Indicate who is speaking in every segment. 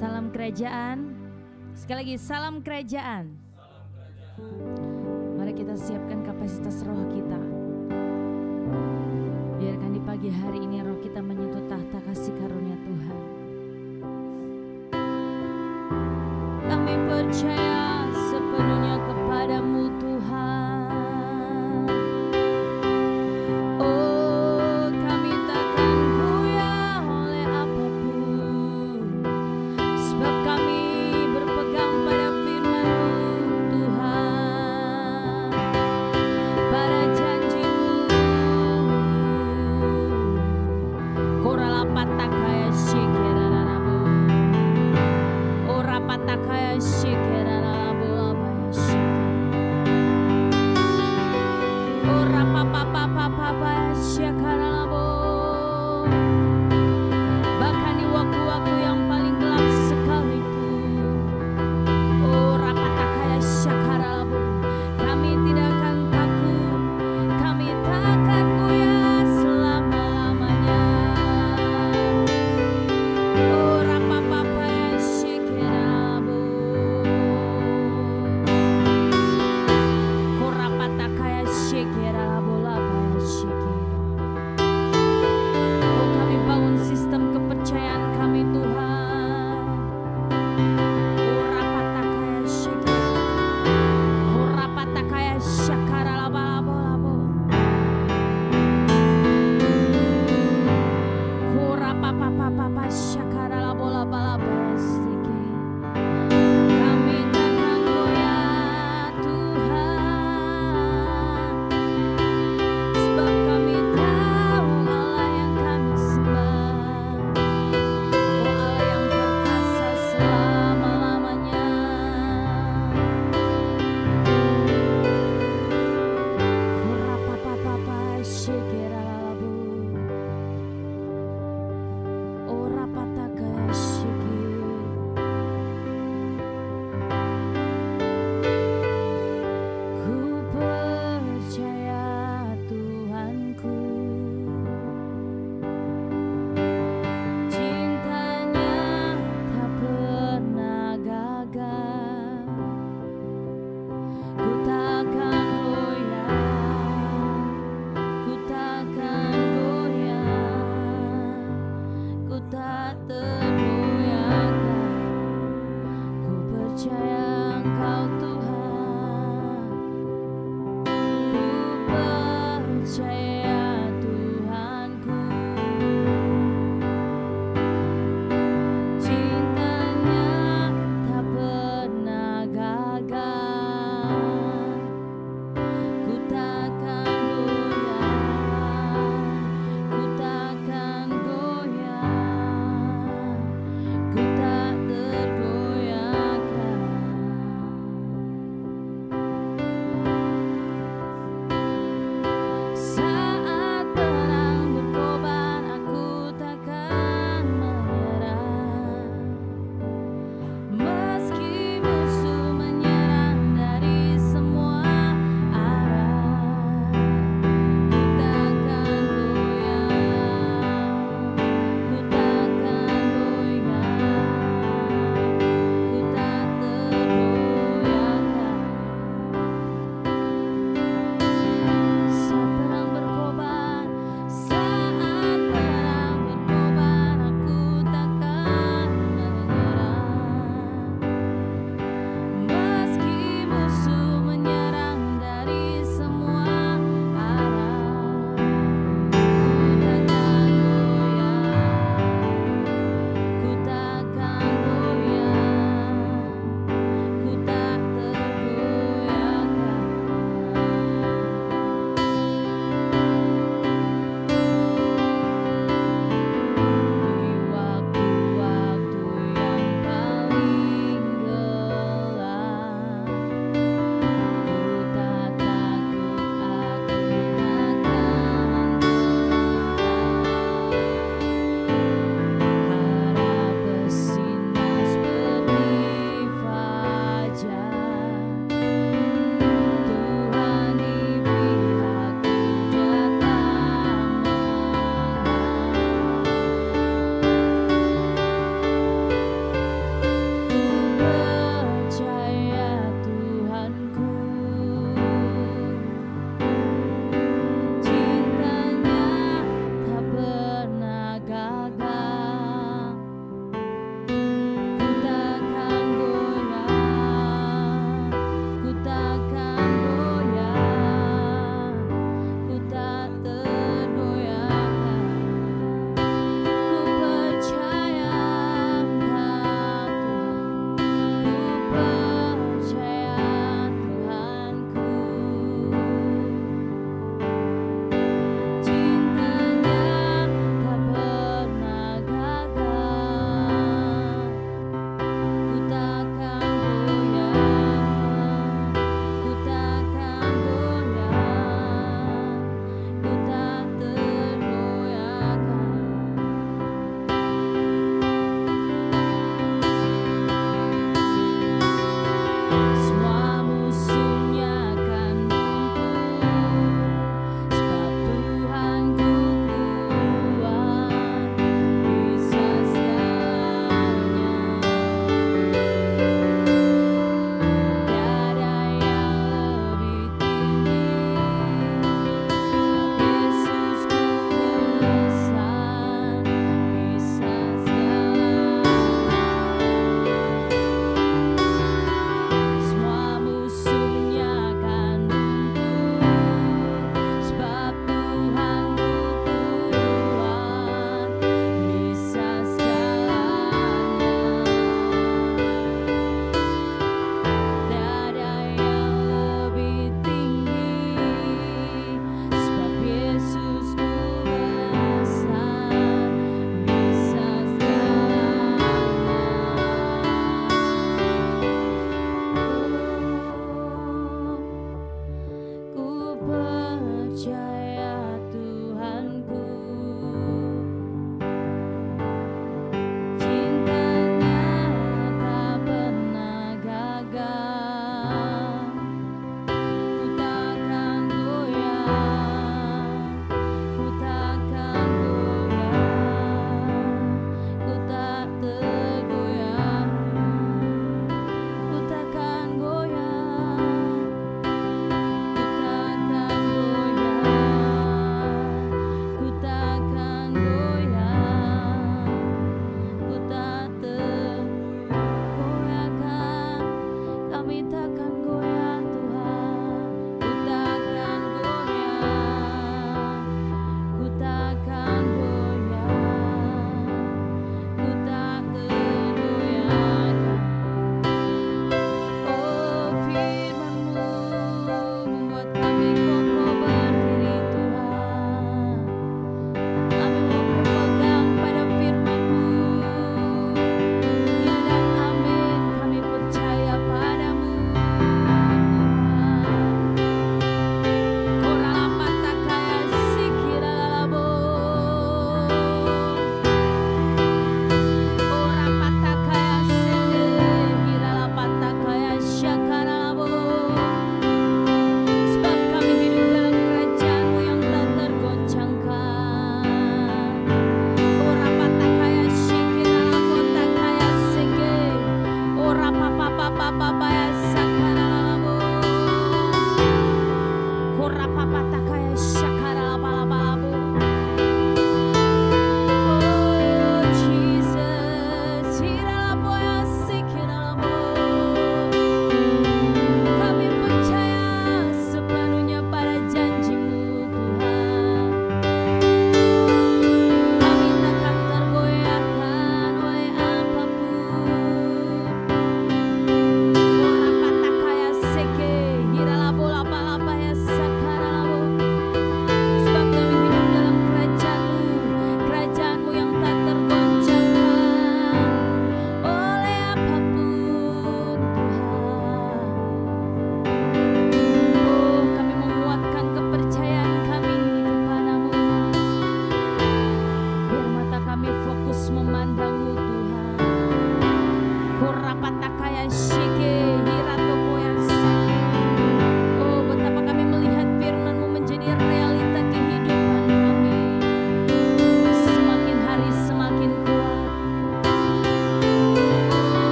Speaker 1: Salam kerajaan. Sekali lagi salam kerajaan. Mari kita siapkan kapasitas roh kita. Biarkan di pagi hari ini roh kita menyentuh tahta kasih karunia Tuhan. Kami percaya sepenuhnya kepadamu Tuhan.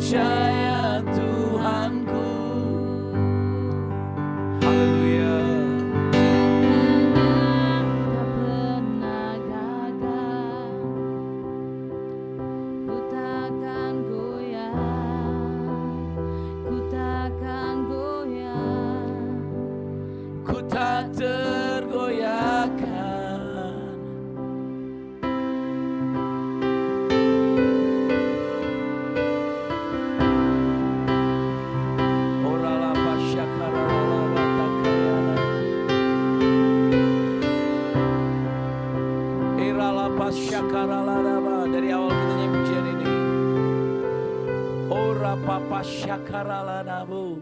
Speaker 2: percaya Tuhanku. Haleluya. Ku tak tergoyahkan. Orala pasyakarala batakayana. Irala pasyakarala daba. Dari awal kita nyanyi pujian ini. Ora papa syakarala nabu.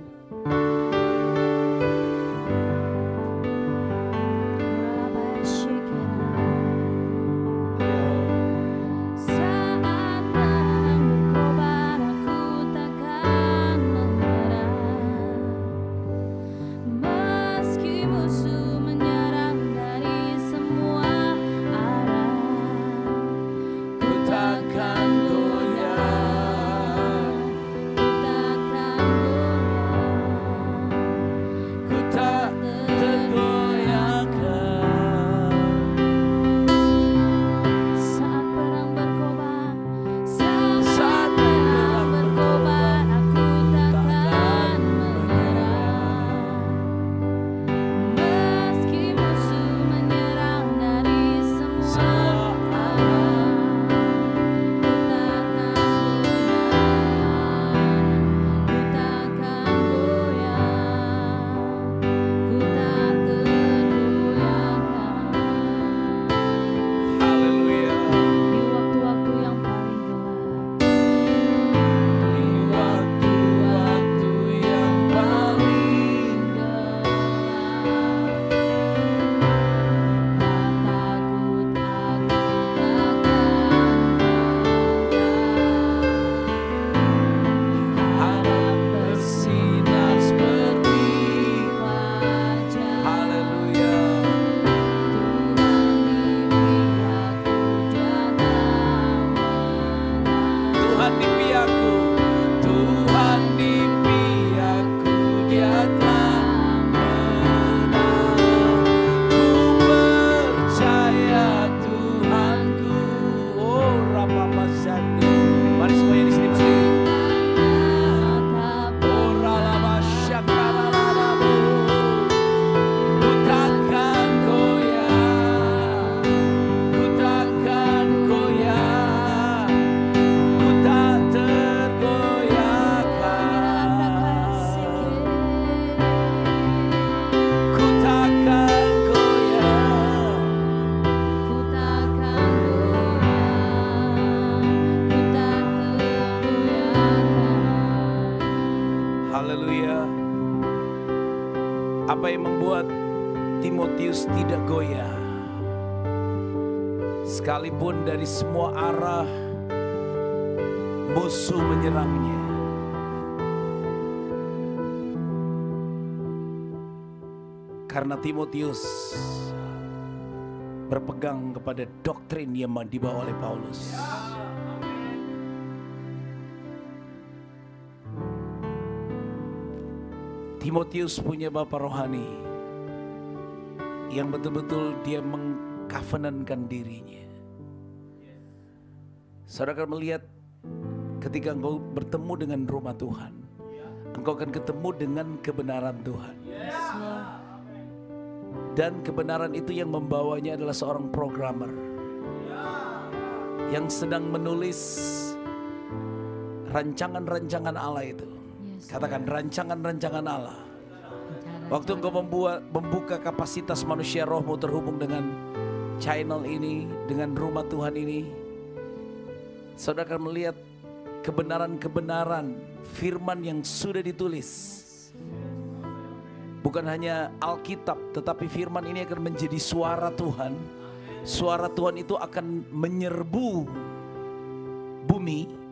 Speaker 2: Haleluya. Apa yang membuat Timotius tidak goyah? Sekalipun dari semua arah musuh menyerangnya. Karena Timotius berpegang kepada doktrin yang dibawa oleh Paulus. Timotius punya bapak rohani yang betul-betul dia mengcovenantkan dirinya. Saudara akan melihat ketika engkau bertemu dengan rumah Tuhan, engkau akan ketemu dengan kebenaran Tuhan. Dan kebenaran itu yang membawanya adalah seorang programmer yang sedang menulis rancangan-rancangan Allah itu. Katakan rancangan-rancangan Allah. Waktu engkau membuka kapasitas manusia rohmu terhubung dengan channel ini, dengan rumah Tuhan ini, saudara akan melihat kebenaran-kebenaran firman yang sudah ditulis. Bukan hanya Alkitab, tetapi firman ini akan menjadi suara Tuhan. Suara Tuhan itu akan menyerbu bumi.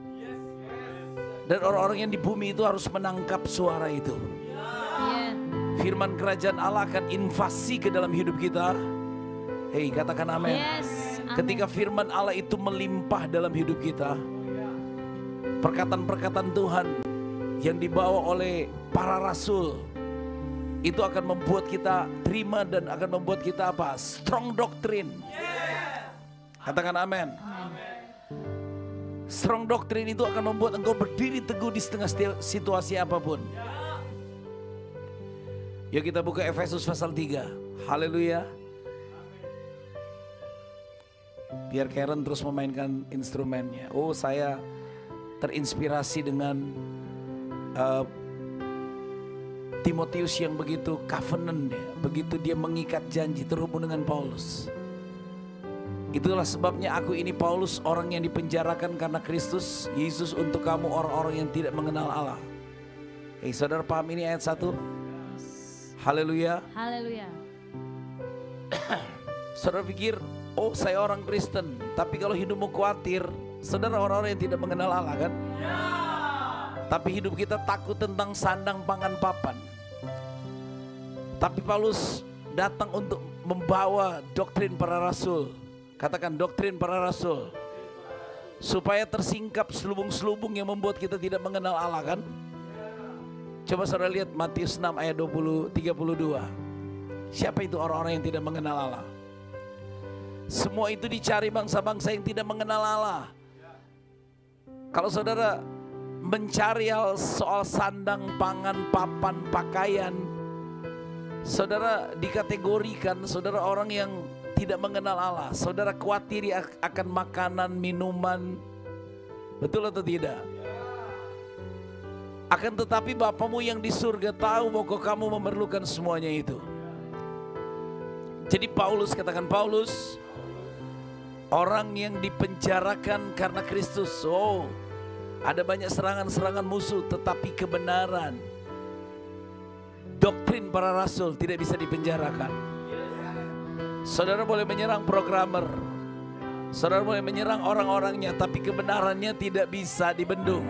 Speaker 2: Dan orang-orang yang di bumi itu harus menangkap suara itu. Firman kerajaan Allah akan invasi ke dalam hidup kita. Hei, katakan amin. Ketika firman Allah itu melimpah dalam hidup kita, perkataan-perkataan Tuhan yang dibawa oleh para rasul itu akan membuat kita terima dan akan membuat kita apa? Strong doctrine. Katakan amin. Strong doctrine itu akan membuat engkau berdiri teguh di setengah situasi apapun. Yuk kita buka Efesus pasal 3. Haleluya. Biar Karen terus memainkan instrumennya. Oh, saya terinspirasi dengan Timotius yang begitu covenant ya, begitu dia mengikat janji terhubung dengan Paulus. Itulah sebabnya aku ini Paulus, orang yang dipenjarakan karena Kristus Yesus untuk kamu orang-orang yang tidak mengenal Allah. Saudara paham ini ayat 1? Haleluya.
Speaker 1: Haleluya.
Speaker 2: Saudara pikir, oh saya orang Kristen, tapi kalau hidupmu khawatir, saudara orang-orang yang tidak mengenal Allah kan? Tapi hidup kita takut tentang sandang pangan papan. Tapi Paulus datang untuk membawa doktrin para rasul. Katakan doktrin para rasul. Supaya tersingkap selubung-selubung yang membuat kita tidak mengenal Allah kan? Coba saudara lihat Matius 6 ayat 32. Siapa itu orang-orang yang tidak mengenal Allah? Semua itu dicari bangsa-bangsa yang tidak mengenal Allah. Kalau saudara mencari hal soal sandang, pangan, papan, pakaian, saudara dikategorikan saudara orang yang tidak mengenal Allah. Saudara khawatir akan makanan, minuman. Betul atau tidak? Akan tetapi Bapamu yang di surga tahu bahwa kamu memerlukan semuanya itu. Jadi Paulus, katakan Paulus, orang yang dipenjarakan karena Kristus. Oh, ada banyak serangan-serangan musuh, tetapi kebenaran, doktrin para rasul tidak bisa dipenjarakan. Saudara boleh menyerang programmer, saudara boleh menyerang orang-orangnya, tapi kebenarannya tidak bisa dibendung.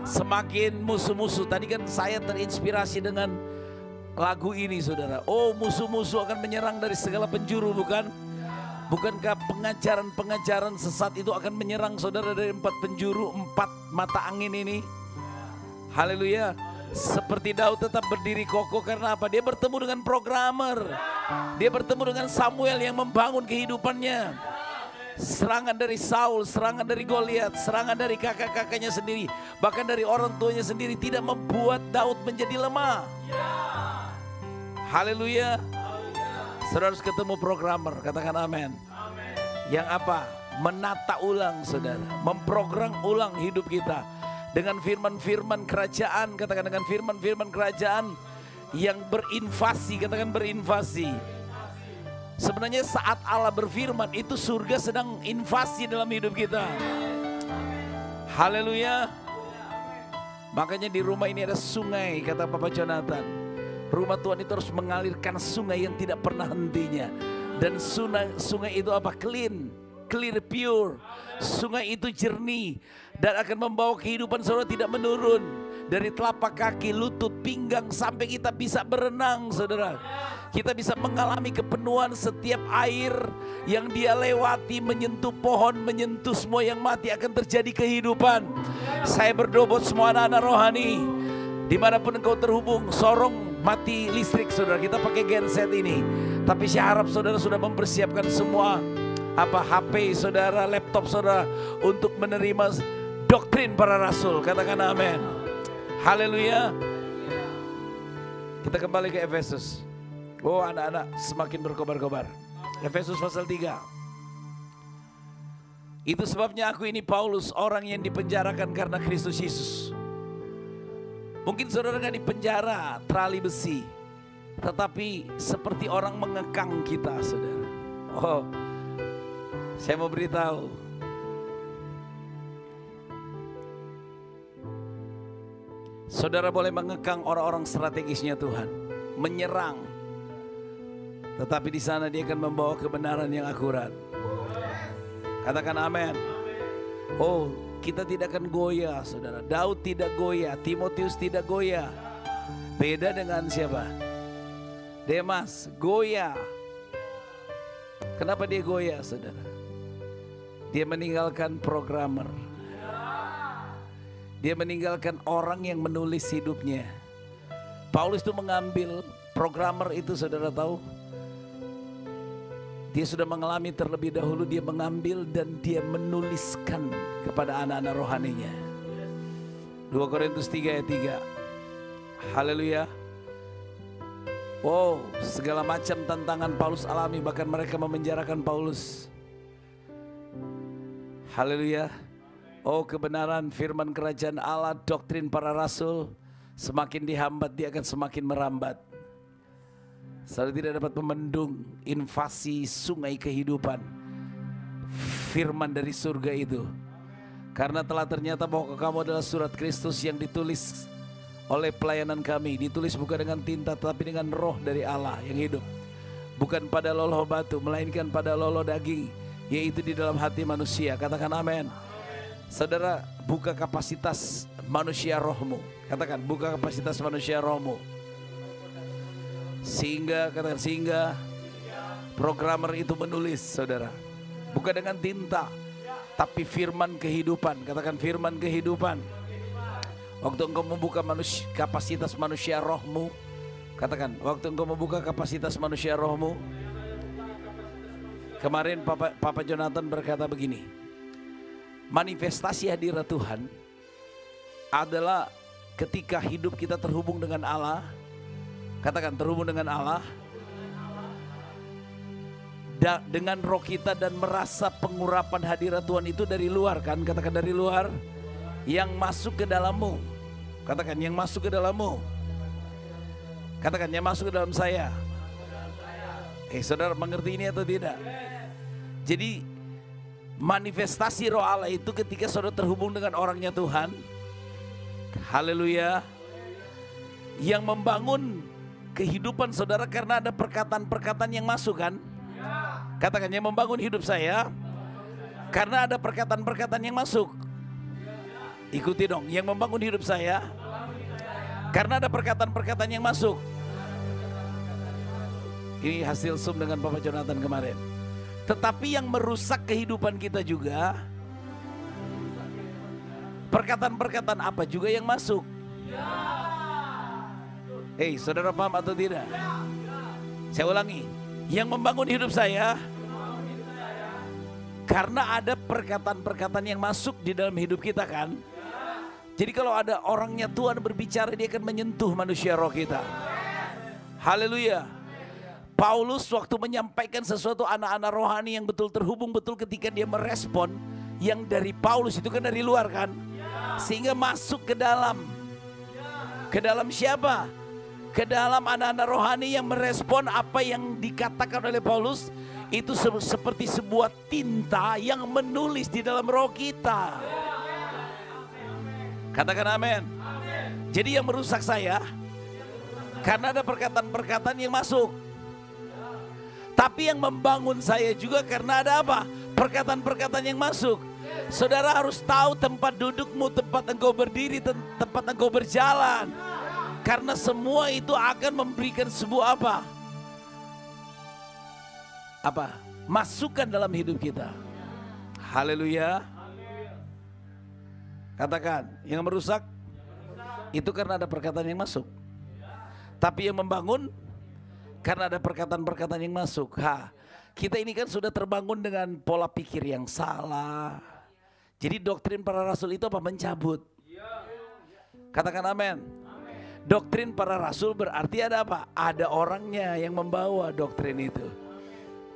Speaker 2: Semakin musuh-musuh, tadi kan saya terinspirasi dengan lagu ini saudara. Oh, musuh-musuh akan menyerang dari segala penjuru, bukan? Bukankah pengajaran-pengajaran sesat itu akan menyerang saudara dari 4 penjuru, 4 mata angin ini? Haleluya. Seperti Daud tetap berdiri kokoh karena apa? Dia bertemu dengan programmer. Dia bertemu dengan Samuel yang membangun kehidupannya. Serangan dari Saul, serangan dari Goliat, serangan dari kakak-kakaknya sendiri, bahkan dari orang tuanya sendiri tidak membuat Daud menjadi lemah. Haleluya. Saudara harus ketemu programmer, katakan amin. Yang apa? Menata ulang saudara, memprogram ulang hidup kita dengan firman-firman kerajaan, katakan dengan firman-firman kerajaan yang berinvasi, katakan berinvasi. Sebenarnya saat Allah berfirman itu surga sedang invasi dalam hidup kita. Haleluya. Makanya di rumah ini ada sungai, kata Papa Jonathan. Rumah Tuhan itu harus mengalirkan sungai yang tidak pernah hentinya. Dan sungai itu apa? Clear, pure. Sungai itu jernih dan akan membawa kehidupan saudara tidak menurun. Dari telapak kaki, lutut, pinggang sampai kita bisa berenang saudara. Kita bisa mengalami kepenuhan setiap air yang dia lewati, menyentuh pohon, menyentuh semua yang mati akan terjadi kehidupan. Saya berdoa buat semua anak-anak rohani, dimanapun engkau terhubung, sorong mati listrik saudara, kita pakai genset ini. Tapi saya harap saudara sudah mempersiapkan semua HP saudara, laptop saudara untuk menerima doktrin para rasul. Katakan amin. Haleluya. Kita kembali ke Efesus. Oh, anak-anak semakin berkobar-kobar. Efesus pasal 3. Itu sebabnya aku ini Paulus, orang yang dipenjarakan karena Kristus Yesus. Mungkin saudara kan di penjara terali besi, tetapi seperti orang mengekang kita saudara. Oh, saya mau beritahu, saudara boleh mengekang orang-orang strategisnya Tuhan, menyerang, tetapi di sana dia akan membawa kebenaran yang akurat. Katakan amin. Oh, kita tidak akan goyah saudara. Daud tidak goyah, Timotius tidak goyah. Beda dengan siapa? Demas goyah. Kenapa dia goyah saudara? Dia meninggalkan programmer. Dia meninggalkan orang yang menulis hidupnya. Paulus itu mengambil, programmer itu saudara tahu, dia sudah mengalami terlebih dahulu, dia mengambil dan dia menuliskan kepada anak-anak rohaninya. 2 Korintus 3 ayat 3. Haleluya. Wow, segala macam tantangan Paulus alami, bahkan mereka memenjarakan Paulus. Haleluya. Oh, kebenaran firman kerajaan Allah, doktrin para rasul, semakin dihambat dia akan semakin merambat. Saudara tidak dapat memendung invasi sungai kehidupan, firman dari surga itu. Karena telah ternyata bahwa kamu adalah surat Kristus yang ditulis oleh pelayanan kami. Ditulis bukan dengan tinta tetapi dengan roh dari Allah yang hidup. Bukan pada loloh batu melainkan pada loloh daging, yaitu di dalam hati manusia. Katakan amin. Saudara, buka kapasitas manusia rohmu. Katakan, buka kapasitas manusia rohmu. Sehingga, katakan, sehingga programmer itu menulis, saudara. Bukan dengan tinta, tapi firman kehidupan. Katakan, firman kehidupan. Waktu engkau membuka kapasitas manusia rohmu. Katakan, waktu engkau membuka kapasitas manusia rohmu. Kemarin Papa Jonathan berkata begini. Manifestasi hadirat Tuhan adalah ketika hidup kita terhubung dengan Allah. Katakan, terhubung dengan Allah, dengan roh kita, dan merasa pengurapan hadirat Tuhan itu dari luar kan. Katakan, dari luar, yang masuk ke dalammu. Katakan, yang masuk ke dalammu. Katakan, yang masuk ke dalam saya. Saudara mengerti ini atau tidak? Jadi manifestasi roh Allah itu ketika saudara terhubung dengan orangnya Tuhan. Haleluya. Yang membangun kehidupan saudara karena ada perkataan-perkataan yang masuk kan. Katakan, yang membangun hidup saya karena ada perkataan-perkataan yang masuk. Ikuti dong, yang membangun hidup saya karena ada perkataan-perkataan yang masuk. Ini hasil Zoom dengan Bapak Jonathan kemarin. Tetapi yang merusak kehidupan kita juga, perkataan-perkataan apa juga yang masuk. Saudara paham atau tidak? Saya ulangi, yang membangun hidup saya karena ada perkataan-perkataan yang masuk di dalam hidup kita kan. Jadi kalau ada orangnya Tuhan berbicara, dia akan menyentuh manusia roh kita. Haleluya. Paulus waktu menyampaikan sesuatu, anak-anak rohani yang betul terhubung betul ketika dia merespon yang dari Paulus itu kan dari luar kan. Sehingga masuk ke dalam. Ke dalam siapa? Ke dalam anak-anak rohani yang merespon apa yang dikatakan oleh Paulus. Itu seperti sebuah tinta yang menulis di dalam roh kita. Katakan amin. Jadi yang merusak saya karena ada perkataan-perkataan yang masuk. Tapi yang membangun saya juga karena ada apa? Perkataan-perkataan yang masuk. Saudara harus tahu tempat dudukmu, tempat engkau berdiri, tempat engkau berjalan. Karena semua itu akan memberikan sebuah apa? Apa? Masukan dalam hidup kita. Haleluya. Katakan, yang merusak itu karena ada perkataan yang masuk. Tapi yang membangun karena ada perkataan-perkataan yang masuk. Kita ini kan sudah terbangun dengan pola pikir yang salah. Jadi doktrin para rasul itu apa? Mencabut. Katakan amin. Doktrin para rasul berarti ada apa? Ada orangnya yang membawa doktrin itu.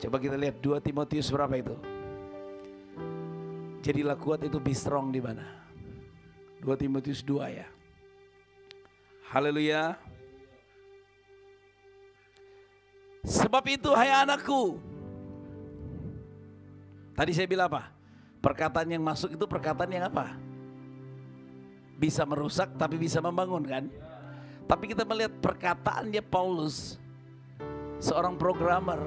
Speaker 2: Coba kita lihat 2 Timotius berapa itu? Jadilah kuat itu be strong di mana? 2 Timotius 2 ya. Haleluya. Sebab itu hai anakku. Tadi saya bilang apa? Perkataan yang masuk itu perkataan yang apa? Bisa merusak tapi bisa membangun kan? Tapi kita melihat perkataannya Paulus, seorang programmer,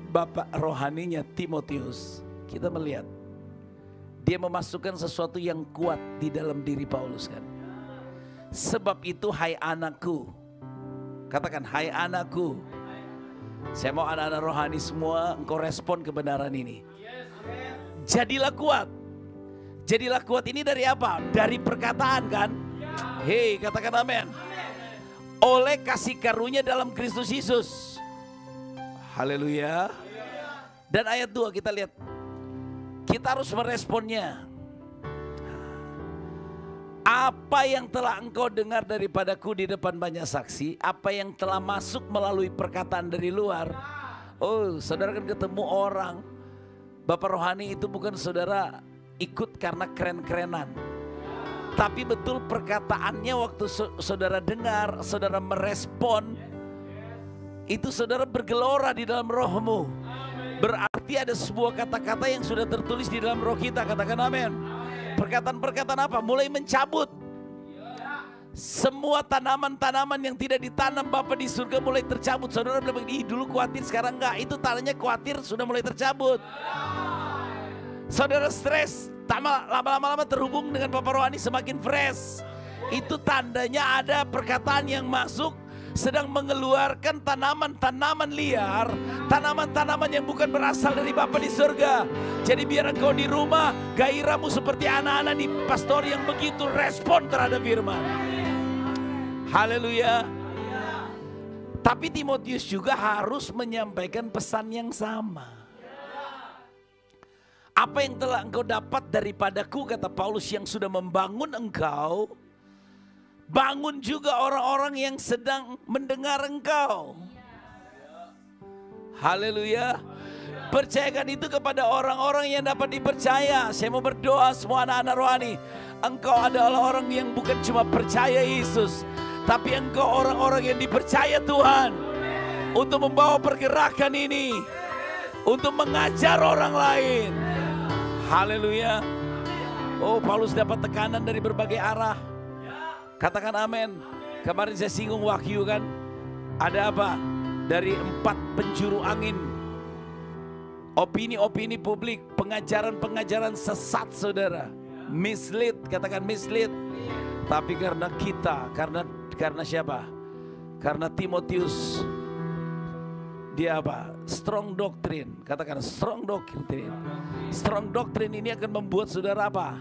Speaker 2: bapak rohaninya Timotius. Kita melihat dia memasukkan sesuatu yang kuat di dalam diri Paulus kan. Sebab itu hai anakku. Katakan, hai anakku. Saya mau anak-anak rohani semua engkau respon kebenaran ini. Jadilah kuat. Jadilah kuat ini dari apa? Dari perkataan kan? Hei, katakan amin. Oleh kasih karunia dalam Kristus Yesus. Haleluya. Dan ayat 2 kita lihat. Kita harus meresponnya. Apa yang telah engkau dengar daripadaku di depan banyak saksi, apa yang telah masuk melalui perkataan dari luar. Oh, saudara kan ketemu orang. Bapak rohani itu bukan saudara ikut karena keren-kerenan. Tapi betul perkataannya waktu saudara dengar, saudara merespon, itu saudara bergelora di dalam rohmu. Berarti ada sebuah kata-kata yang sudah tertulis di dalam roh kita, katakan amin. Perkataan-perkataan apa? Mulai mencabut. Semua tanaman-tanaman yang tidak ditanam Bapa di surga mulai tercabut. Saudara bilang, ih dulu khawatir sekarang enggak. Itu tandanya khawatir sudah mulai tercabut. Saudara stres, lama-lama terhubung dengan Bapak rohani semakin fresh. Itu tandanya ada perkataan yang masuk, sedang mengeluarkan tanaman-tanaman liar, tanaman-tanaman yang bukan berasal dari Bapa di surga. Jadi biar engkau di rumah, gairahmu seperti anak-anak di pastor yang begitu respon terhadap firman. Haleluya. Tapi Timotius juga harus menyampaikan pesan yang sama. Apa yang telah engkau dapat daripadaku, kata Paulus, yang sudah membangun engkau, bangun juga orang-orang yang sedang mendengar engkau. Haleluya. Percayakan itu kepada orang-orang yang dapat dipercaya. Saya mau berdoa semua anak-anak rohani. Engkau adalah orang yang bukan cuma percaya Yesus, tapi engkau orang-orang yang dipercaya Tuhan untuk membawa pergerakan ini, untuk mengajar orang lain. Haleluya. Oh, Paulus dapat tekanan dari berbagai arah. Katakan amin. Kemarin saya singgung Wahyu kan. Ada apa? Dari 4 penjuru angin. Opini-opini publik, pengajaran-pengajaran sesat saudara. Mislead, katakan mislead. Tapi karena kita, karena siapa? Karena Timotius, dia apa? Strong doctrine. Katakan strong doctrine. Strong doctrine ini akan membuat saudara apa?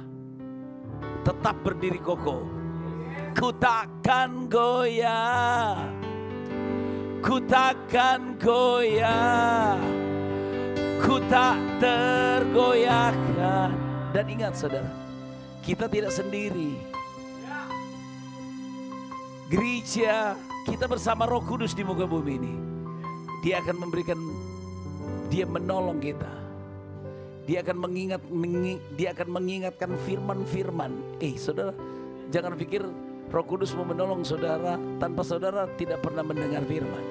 Speaker 2: Tetap berdiri kokoh. Ku takkan goyah. Ku takkan goyah. Ku tak tergoyahkan. Dan ingat saudara, kita tidak sendiri. Gereja kita bersama Roh Kudus di muka bumi ini. Dia akan memberikan, dia menolong kita. Dia akan mengingatkan firman-firman. Saudara, jangan pikir Roh Kudus mau menolong saudara tanpa saudara tidak pernah mendengar firman.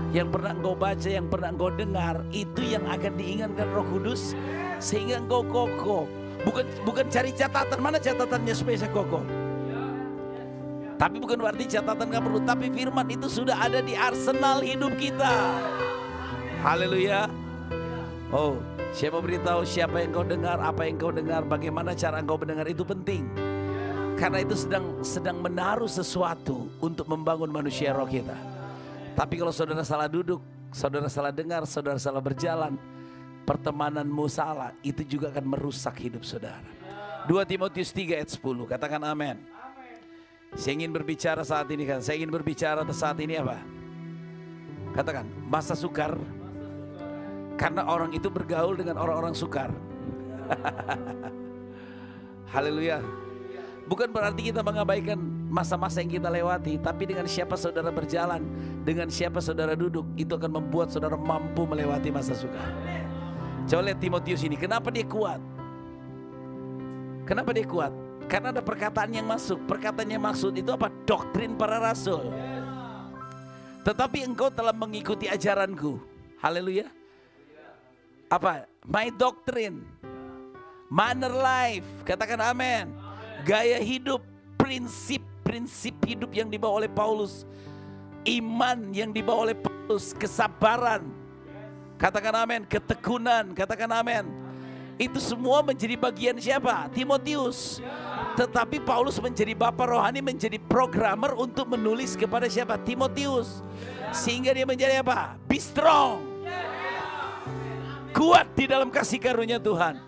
Speaker 2: Yang pernah engkau baca, yang pernah engkau dengar, itu yang akan diingatkan Roh Kudus sehingga engkau kokoh. Bukan cari catatan, mana catatannya supaya saya kokoh. Tapi bukan berarti catatan gak perlu, tapi firman itu sudah ada di arsenal hidup kita. Haleluya. Oh, saya mau beritahu siapa yang kau dengar, apa yang kau dengar, bagaimana cara engkau mendengar, itu penting. Karena itu sedang menaruh sesuatu untuk membangun manusia roh kita. Tapi kalau saudara salah duduk, saudara salah dengar, saudara salah berjalan, pertemananmu salah, itu juga akan merusak hidup saudara. 2 Timotius 3 ayat 10, katakan amin. Saya ingin berbicara saat ini kan, saya ingin berbicara saat ini apa? Katakan, masa sukar. Karena orang itu bergaul dengan orang-orang sukar. Haleluya. Bukan berarti kita mengabaikan masa-masa yang kita lewati, tapi dengan siapa saudara berjalan, dengan siapa saudara duduk, itu akan membuat saudara mampu melewati masa sukar. Coba lihat Timotius ini, kenapa dia kuat? Kenapa dia kuat? Karena ada perkataan yang masuk. Perkataan yang maksud itu apa? Doktrin para rasul. Tetapi engkau telah mengikuti ajaranku. Haleluya. Apa? My doctrine, manner life. Katakan amin. Gaya hidup, prinsip hidup yang dibawa oleh Paulus, iman yang dibawa oleh Paulus, kesabaran. Katakan amin. Ketekunan. Katakan amin. Itu semua menjadi bagian siapa? Timotius. Tetapi Paulus menjadi bapa rohani, menjadi programmer untuk menulis kepada siapa? Timotius. Sehingga dia menjadi apa? Be strong. Kuat di dalam kasih karunia Tuhan.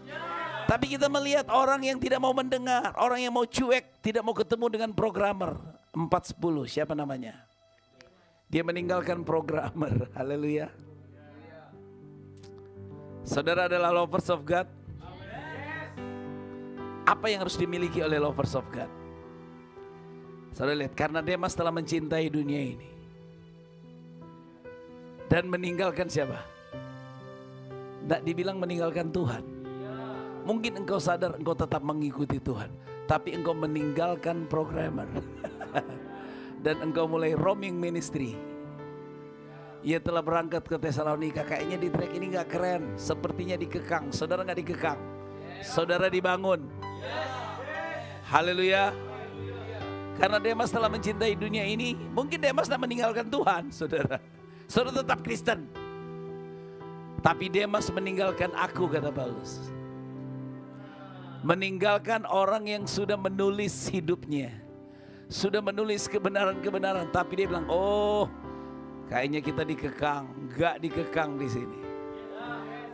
Speaker 2: Tapi kita melihat orang yang tidak mau mendengar, orang yang mau cuek, tidak mau ketemu dengan programmer. 410, siapa namanya? Dia meninggalkan programmer. Haleluya. Saudara adalah lovers of God. Apa yang harus dimiliki oleh lovers of God? Saudara lihat, karena Demas telah mencintai dunia ini dan meninggalkan siapa? Tidak dibilang meninggalkan Tuhan. Mungkin engkau sadar engkau tetap mengikuti Tuhan, tapi engkau meninggalkan programmer. Dan engkau mulai roaming ministry. Ia telah berangkat ke Tesalonika. Kayaknya di track ini gak keren, sepertinya dikekang. Saudara gak dikekang, saudara dibangun. Haleluya. Karena Demas telah mencintai dunia ini. Mungkin Demas tidak meninggalkan Tuhan, saudara. Saudara tetap Kristen, tapi Demas meninggalkan aku, kata Paulus. Meninggalkan orang yang sudah menulis hidupnya, sudah menulis kebenaran-kebenaran. Tapi dia bilang, oh kayaknya kita dikekang. Gak dikekang di sini.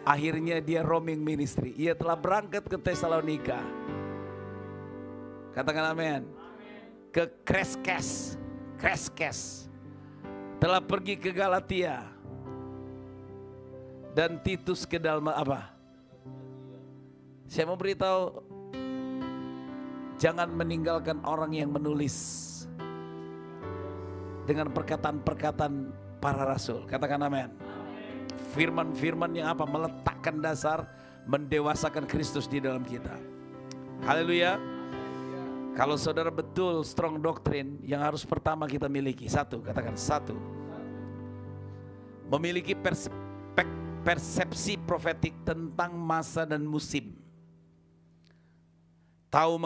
Speaker 2: Akhirnya dia roaming ministry. Ia telah berangkat ke Tesalonika. Katakan amin. Ke Kreskes. Telah pergi ke Galatia. Dan Titus ke Dalma apa? Saya mau beritahu, jangan meninggalkan orang yang menulis dengan perkataan-perkataan para rasul. Katakan amin. Firman-firman yang apa? Meletakkan dasar, mendewasakan Kristus di dalam kita. Haleluya. Kalau saudara betul strong doctrine, yang harus pertama kita miliki, satu, katakan satu, memiliki persepsi profetik tentang masa dan musim. Tahu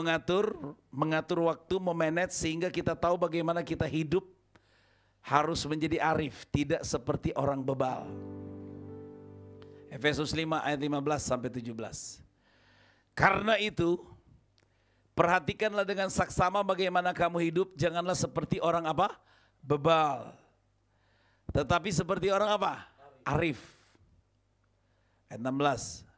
Speaker 2: mengatur waktu, memanage sehingga kita tahu bagaimana kita hidup harus menjadi arif, tidak seperti orang bebal. Efesus 5 ayat 15 sampai 17. Karena itu, perhatikanlah dengan saksama bagaimana kamu hidup, janganlah seperti orang apa? Bebal. Tetapi seperti orang apa? Arif. Ayat 16.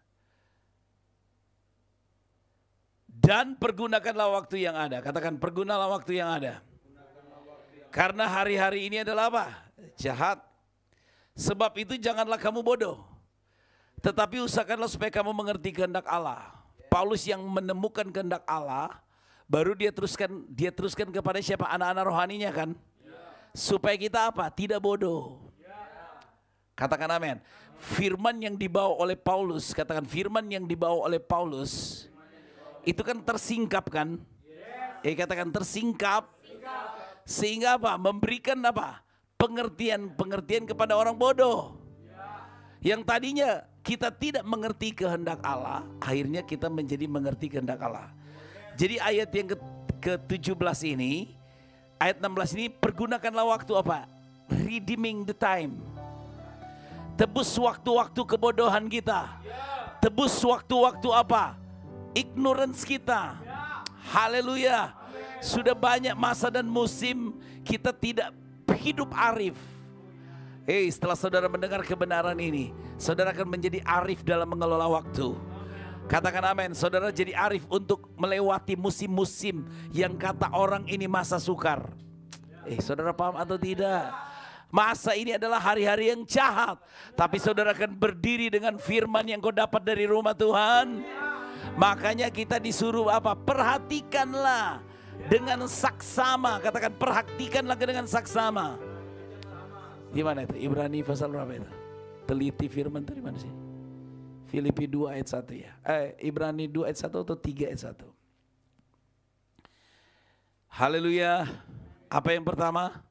Speaker 2: Dan pergunakanlah waktu yang ada. Katakan, pergunalah waktu yang ada. Karena hari-hari ini adalah apa? Jahat. Sebab itu janganlah kamu bodoh, tetapi usahakanlah supaya kamu mengerti kehendak Allah. Paulus yang menemukan kehendak Allah, baru dia teruskan kepada siapa? Anak-anak rohaninya kan? Supaya kita apa? Tidak bodoh. Katakan amin. Firman yang dibawa oleh Paulus, katakan firman yang dibawa oleh Paulus, itu kan tersingkap kan? Katakan tersingkap. Sehingga apa? Memberikan apa? Pengertian kepada orang bodoh. Yang tadinya kita tidak mengerti kehendak Allah, akhirnya kita menjadi mengerti kehendak Allah. Jadi ayat yang ke-17 ini, ayat 16 ini, pergunakanlah waktu apa? Redeeming the time. Tebus waktu-waktu kebodohan kita. Tebus waktu-waktu apa? Ignorance kita. Haleluya. Sudah banyak masa dan musim kita tidak hidup arif. Setelah saudara mendengar kebenaran ini, saudara akan menjadi arif dalam mengelola waktu. Katakan amin. Saudara jadi arif untuk melewati musim-musim yang kata orang ini masa sukar. Saudara paham atau tidak? Masa ini adalah hari-hari yang jahat, tapi saudara akan berdiri dengan firman yang kau dapat dari rumah Tuhan. Makanya kita disuruh apa? Perhatikanlah dengan saksama. Katakan, perhatikanlah dengan saksama. Di mana itu? Ibrani pasal berapa itu? Teliti firman itu di mana sih? Filipi 2 ayat 1 ya. Ibrani 2 ayat 1 atau 3 ayat 1? Haleluya. Apa yang pertama?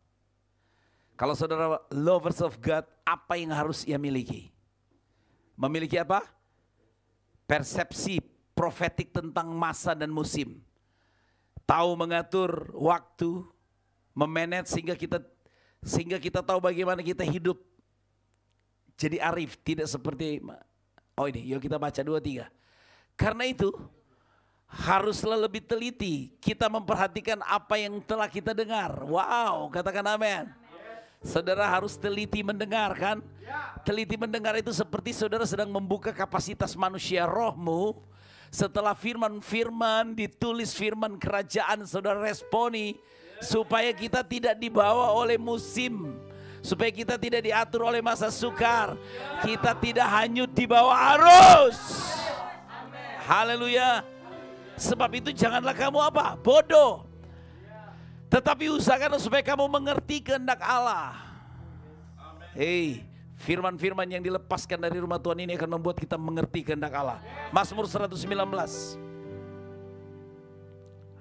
Speaker 2: Kalau saudara lovers of God, apa yang harus ia miliki? Memiliki apa? Persepsi profetik tentang masa dan musim. Tahu mengatur waktu, memanage sehingga kita tahu bagaimana kita hidup jadi arif, tidak seperti yuk kita baca 2-3. Karena itu haruslah lebih teliti kita memperhatikan apa yang telah kita dengar. Wow, katakan amin. Saudara harus teliti mendengar kan? Teliti mendengar itu seperti saudara sedang membuka kapasitas manusia rohmu Setelah firman-firman ditulis, firman kerajaan saudara responi, supaya kita tidak dibawa oleh musim, supaya kita tidak diatur oleh masa sukar, kita tidak hanyut di bawah arus. Haleluya. Sebab itu janganlah kamu apa? Bodoh. Tetapi usahakan supaya kamu mengerti kehendak Allah. Hei, firman-firman yang dilepaskan dari rumah Tuhan ini akan membuat kita mengerti kehendak Allah. Mazmur 119.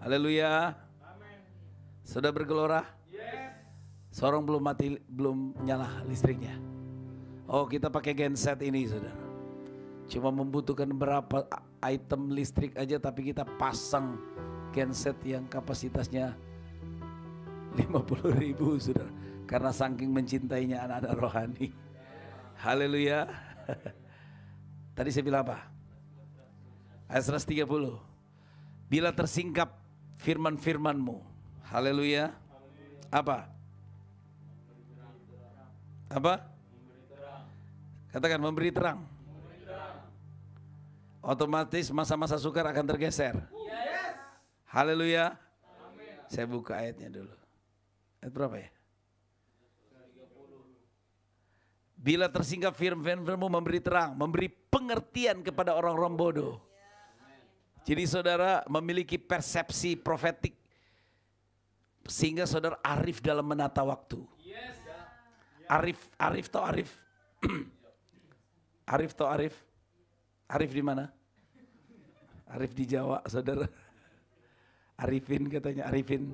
Speaker 2: Haleluya. Sudah bergelora? Seorang belum nyala listriknya. Oh, kita pakai genset ini, saudara. Cuma membutuhkan berapa item listrik aja, tapi kita pasang genset yang kapasitasnya 50.000, saudara. Karena saking mencintainya anak-anak rohani. Haleluya. Tadi saya bilang apa? Ayat 130. Bila tersingkap firman-firmanmu. Haleluya. Apa? Apa? Katakan memberi terang. Otomatis masa-masa sukar akan tergeser. Haleluya. Saya buka ayatnya dulu. Ayat berapa ya? Bila tersingkap firman-firmanmu, memberi terang, memberi pengertian kepada orang-orang bodoh. Jadi saudara memiliki persepsi profetik sehingga saudara arif dalam menata waktu. Arif tau Arif? Arif tau Arif? Arif di mana? Arif di Jawa, saudara. Arifin katanya, Arifin.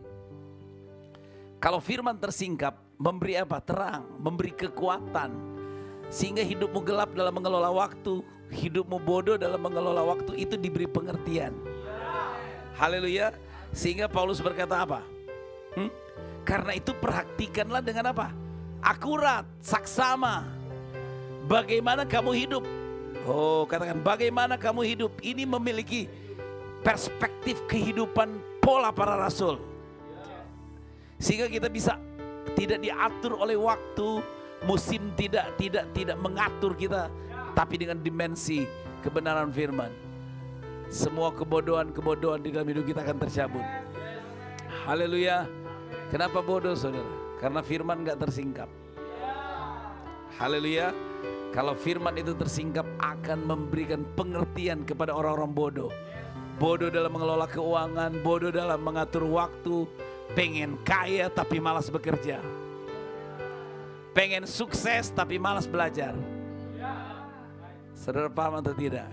Speaker 2: Kalau firman tersingkap, memberi apa? Terang, memberi kekuatan. Sehingga hidupmu gelap dalam mengelola waktu, hidupmu bodoh dalam mengelola waktu, itu diberi pengertian. Haleluya. Sehingga Paulus berkata apa? Karena itu perhatikanlah dengan apa? Akurat, saksama. Bagaimana kamu hidup? Oh, katakan bagaimana kamu hidup. Ini memiliki perspektif kehidupan pola para rasul. Sehingga kita bisa tidak diatur oleh waktu, musim tidak mengatur kita, tapi dengan dimensi kebenaran firman. Semua kebodohan di dalam hidup kita akan tercabut. Haleluya. Kenapa bodoh, saudara? Karena firman gak tersingkap. Haleluya. Kalau firman itu tersingkap akan memberikan pengertian kepada orang-orang bodoh. Bodoh dalam mengelola keuangan, bodoh dalam mengatur waktu, pengen kaya tapi malas bekerja. Pengen sukses tapi malas belajar. Saudara paham atau tidak?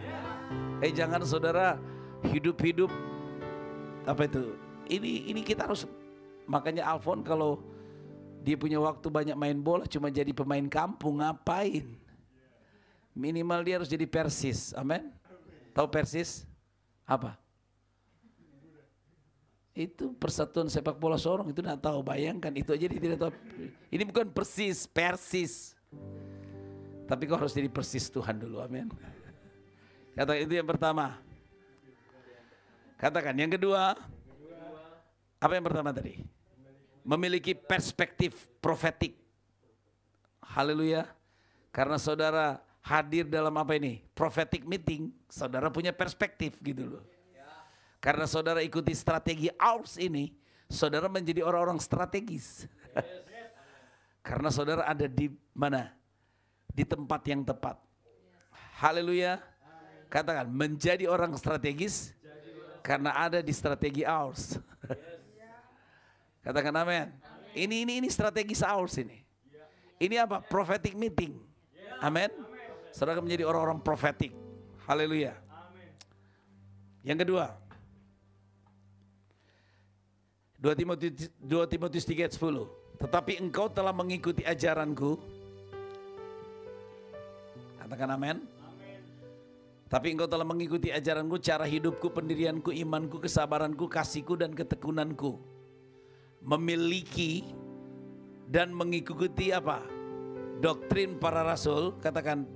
Speaker 2: Jangan saudara hidup-hidup apa itu? Ini kita harus, makanya Alfon kalau dia punya waktu banyak main bola cuma jadi pemain kampung, ngapain? Minimal dia harus jadi Persis, amin. Tahu Persis? Apa? Itu persatuan sepak bola Sorong, itu tidak tahu, bayangkan itu aja dia tidak tahu. Ini bukan Persis. Tapi kau harus jadi Persis Tuhan dulu, amin. Katakan itu yang pertama. Katakan yang kedua. Apa yang pertama tadi? Memiliki perspektif profetik. Haleluya. Karena saudara hadir dalam apa ini? Prophetic meeting, saudara punya perspektif gitu loh. Karena saudara ikuti strategi ours ini, saudara menjadi orang-orang strategis. Karena saudara ada di mana? Di tempat yang tepat. Haleluya. Katakan menjadi orang strategis karena ada di strategi ours. Katakan amin. Ini strategis ours ini. Ini apa? Prophetic meeting. Amin. Saudara menjadi orang-orang profetik. Haleluya. Yang kedua, 2 Timotius 3 ayat 10. Tetapi engkau telah mengikuti ajaranku. Katakan amin. Tapi engkau telah mengikuti ajaranku, cara hidupku, pendirianku, imanku, kesabaranku, kasihku, dan ketekunanku. Memiliki dan mengikuti apa? Doktrin para rasul. Katakan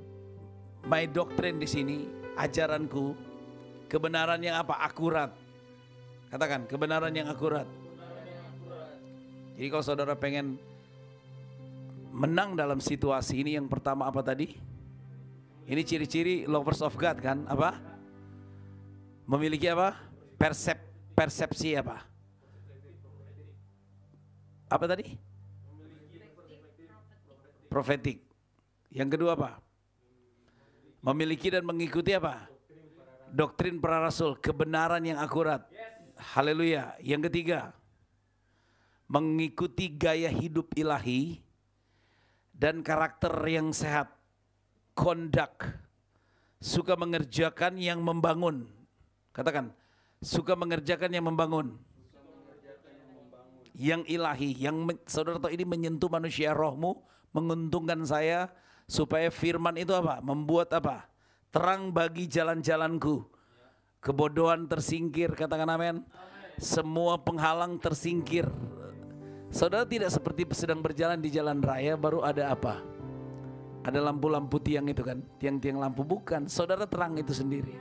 Speaker 2: my doctrine di sini, ajaranku, kebenaran yang apa? Akurat. Katakan kebenaran yang akurat. Jadi kalau saudara pengen menang dalam situasi ini, yang pertama apa tadi? Ini ciri-ciri lovers of God kan? Apa? Memiliki apa? Persepsi apa? Apa tadi? Profetik. Yang kedua apa? Memiliki dan mengikuti apa? Doktrin para rasul, kebenaran yang akurat. Haleluya. Yang ketiga, mengikuti gaya hidup ilahi dan karakter yang sehat. Conduct. Suka mengerjakan yang membangun. Katakan, suka mengerjakan yang membangun. Yang ilahi, yang saudara tahu ini menyentuh manusia, rohmu, menguntungkan saya, supaya firman itu apa? Membuat apa? Terang bagi jalan-jalanku. Kebodohan tersingkir, katakan amin. Semua penghalang tersingkir. Saudara tidak seperti sedang berjalan di jalan raya baru ada apa? Ada lampu-lampu tiang itu kan, tiang-tiang lampu, bukan. Saudara terang itu sendiri.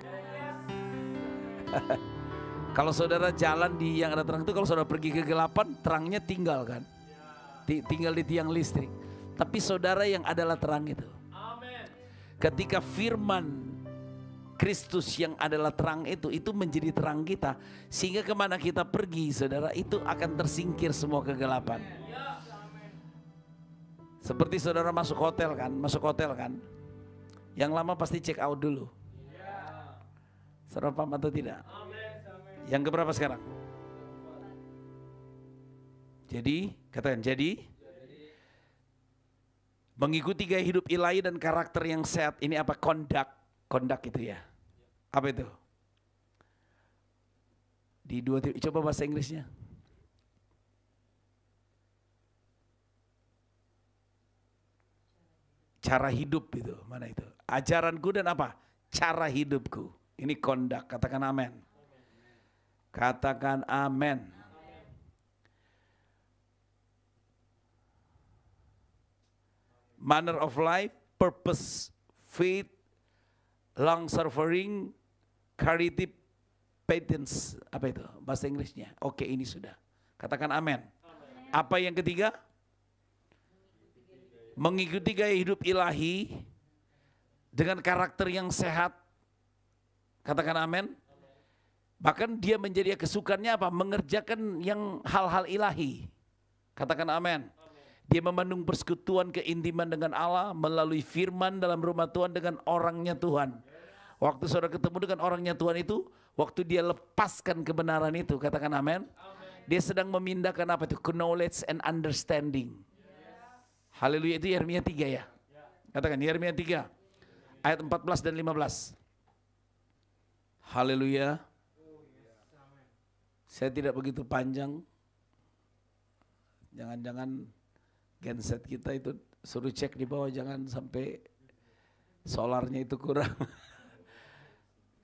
Speaker 2: Kalau saudara jalan di yang ada terang itu, kalau saudara pergi ke kegelapan, terangnya tinggal kan, tinggal di tiang listrik. Tapi saudara yang adalah terang itu. Ketika firman Kristus yang adalah terang itu menjadi terang kita, sehingga kemana kita pergi, saudara, itu akan tersingkir semua kegelapan. Seperti saudara masuk hotel kan, yang lama pasti check out dulu. Saudara paham atau tidak? Yang keberapa sekarang? Jadi, katakan jadi mengikuti gaya hidup ilahi dan karakter yang sehat. Ini apa? Conduct itu ya. Apa itu? Coba bahasa Inggrisnya. Cara hidup itu, mana itu? Ajaranku dan apa? Cara hidupku. Ini conduct, katakan amin. Katakan amin. Manner of life, purpose, faith, long suffering, charity, patience. Apa itu bahasa Inggrisnya? Oke, ini sudah. Katakan amin. Apa yang ketiga? Mengikuti gaya hidup ilahi dengan karakter yang sehat. Katakan amin. Bahkan dia menjadi kesukaannya apa? Mengerjakan yang hal-hal ilahi. Katakan amin. Dia memandang persekutuan keintiman dengan Allah melalui firman dalam rumah Tuhan dengan orangnya Tuhan. Waktu saudara ketemu dengan orangnya Tuhan itu, waktu dia lepaskan kebenaran itu, katakan amin. Dia sedang memindahkan apa itu? Knowledge and understanding. Haleluya, itu Yeremia 3 ya. Katakan Yeremia 3 ayat 14 dan 15. Haleluya. Saya tidak begitu panjang. Jangan-jangan genset kita itu suruh cek di bawah, jangan sampai solarnya itu kurang.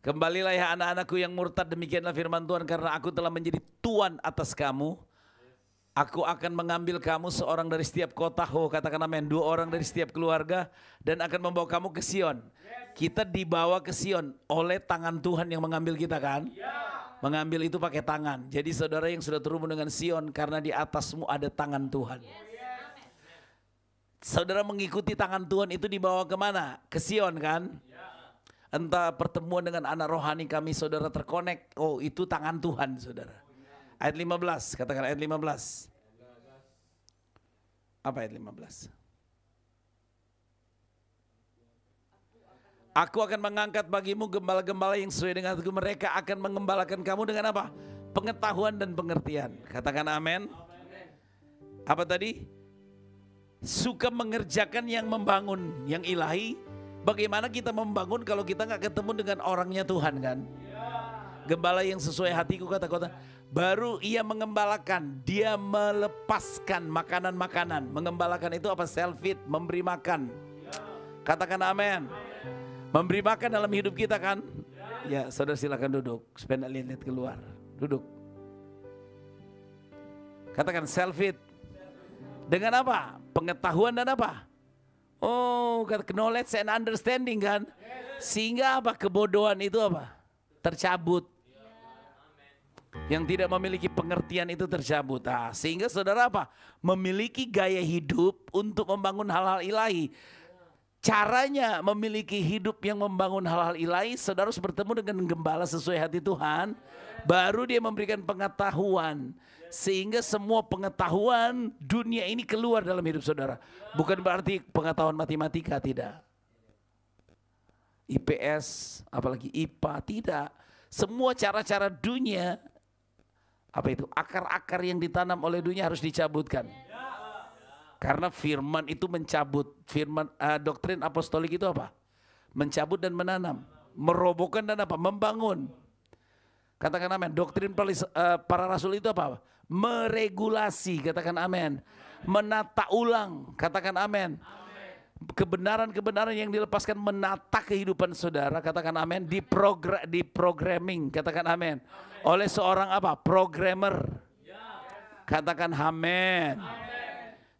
Speaker 2: Kembalilah ya anak-anakku yang murtad, demikianlah firman Tuhan, karena aku telah menjadi Tuhan atas kamu. Aku akan mengambil kamu seorang dari setiap kota, katakan amin, 2 orang dari setiap keluarga, dan akan membawa kamu ke Sion. Kita dibawa ke Sion oleh tangan Tuhan yang mengambil kita kan? Mengambil itu pakai tangan. Jadi saudara yang sudah terhubung dengan Sion, karena di atasmu ada tangan Tuhan. Saudara mengikuti tangan Tuhan itu dibawa kemana? Ke Sion kan? Entah pertemuan dengan anak rohani kami, saudara terkonek. Oh, itu tangan Tuhan, saudara. Ayat 15, katakan ayat 15. Apa ayat 15? Aku akan mengangkat bagimu gembala-gembala yang sesuai dengan hatiku. Mereka akan mengembalakan kamu dengan apa? Pengetahuan dan pengertian. Katakan amin. Apa tadi? Suka mengerjakan yang membangun, yang ilahi. Bagaimana kita membangun kalau kita nggak ketemu dengan orangnya Tuhan kan? Gembala yang sesuai hatiku, kata-kata. Baru ia mengembalakan, dia melepaskan makanan-makanan. Mengembalakan itu apa? Self-feed, memberi makan. Katakan amin. Memberi makan dalam hidup kita kan? Ya, saudara silakan duduk. Supaya lihat keluar. Duduk. Katakan self-feed. Dengan apa? Pengetahuan dan apa? Oh, knowledge and understanding kan? Sehingga apa? Kebodohan itu apa? Tercabut. Yang tidak memiliki pengertian itu tercabut. Nah, sehingga saudara apa? Memiliki gaya hidup untuk membangun hal-hal ilahi. Caranya memiliki hidup yang membangun hal-hal ilahi, saudara harus bertemu dengan gembala sesuai hati Tuhan. Baru dia memberikan pengetahuan. Sehingga semua pengetahuan dunia ini keluar dalam hidup saudara. Bukan berarti pengetahuan matematika, tidak. IPS, apalagi IPA, tidak. Semua cara-cara dunia, apa itu? Akar-akar yang ditanam oleh dunia harus dicabutkan. Karena firman itu mencabut. Firman doktrin apostolik itu apa? Mencabut dan menanam. Merobohkan dan apa? Membangun. Katakan amin. Doktrin para rasul itu apa? Meregulasi. Katakan amin. Menata ulang. Katakan amin. Kebenaran-kebenaran yang dilepaskan menata kehidupan saudara. Katakan amin. Di programming. Katakan amin. Oleh seorang apa? Programmer. Katakan amin.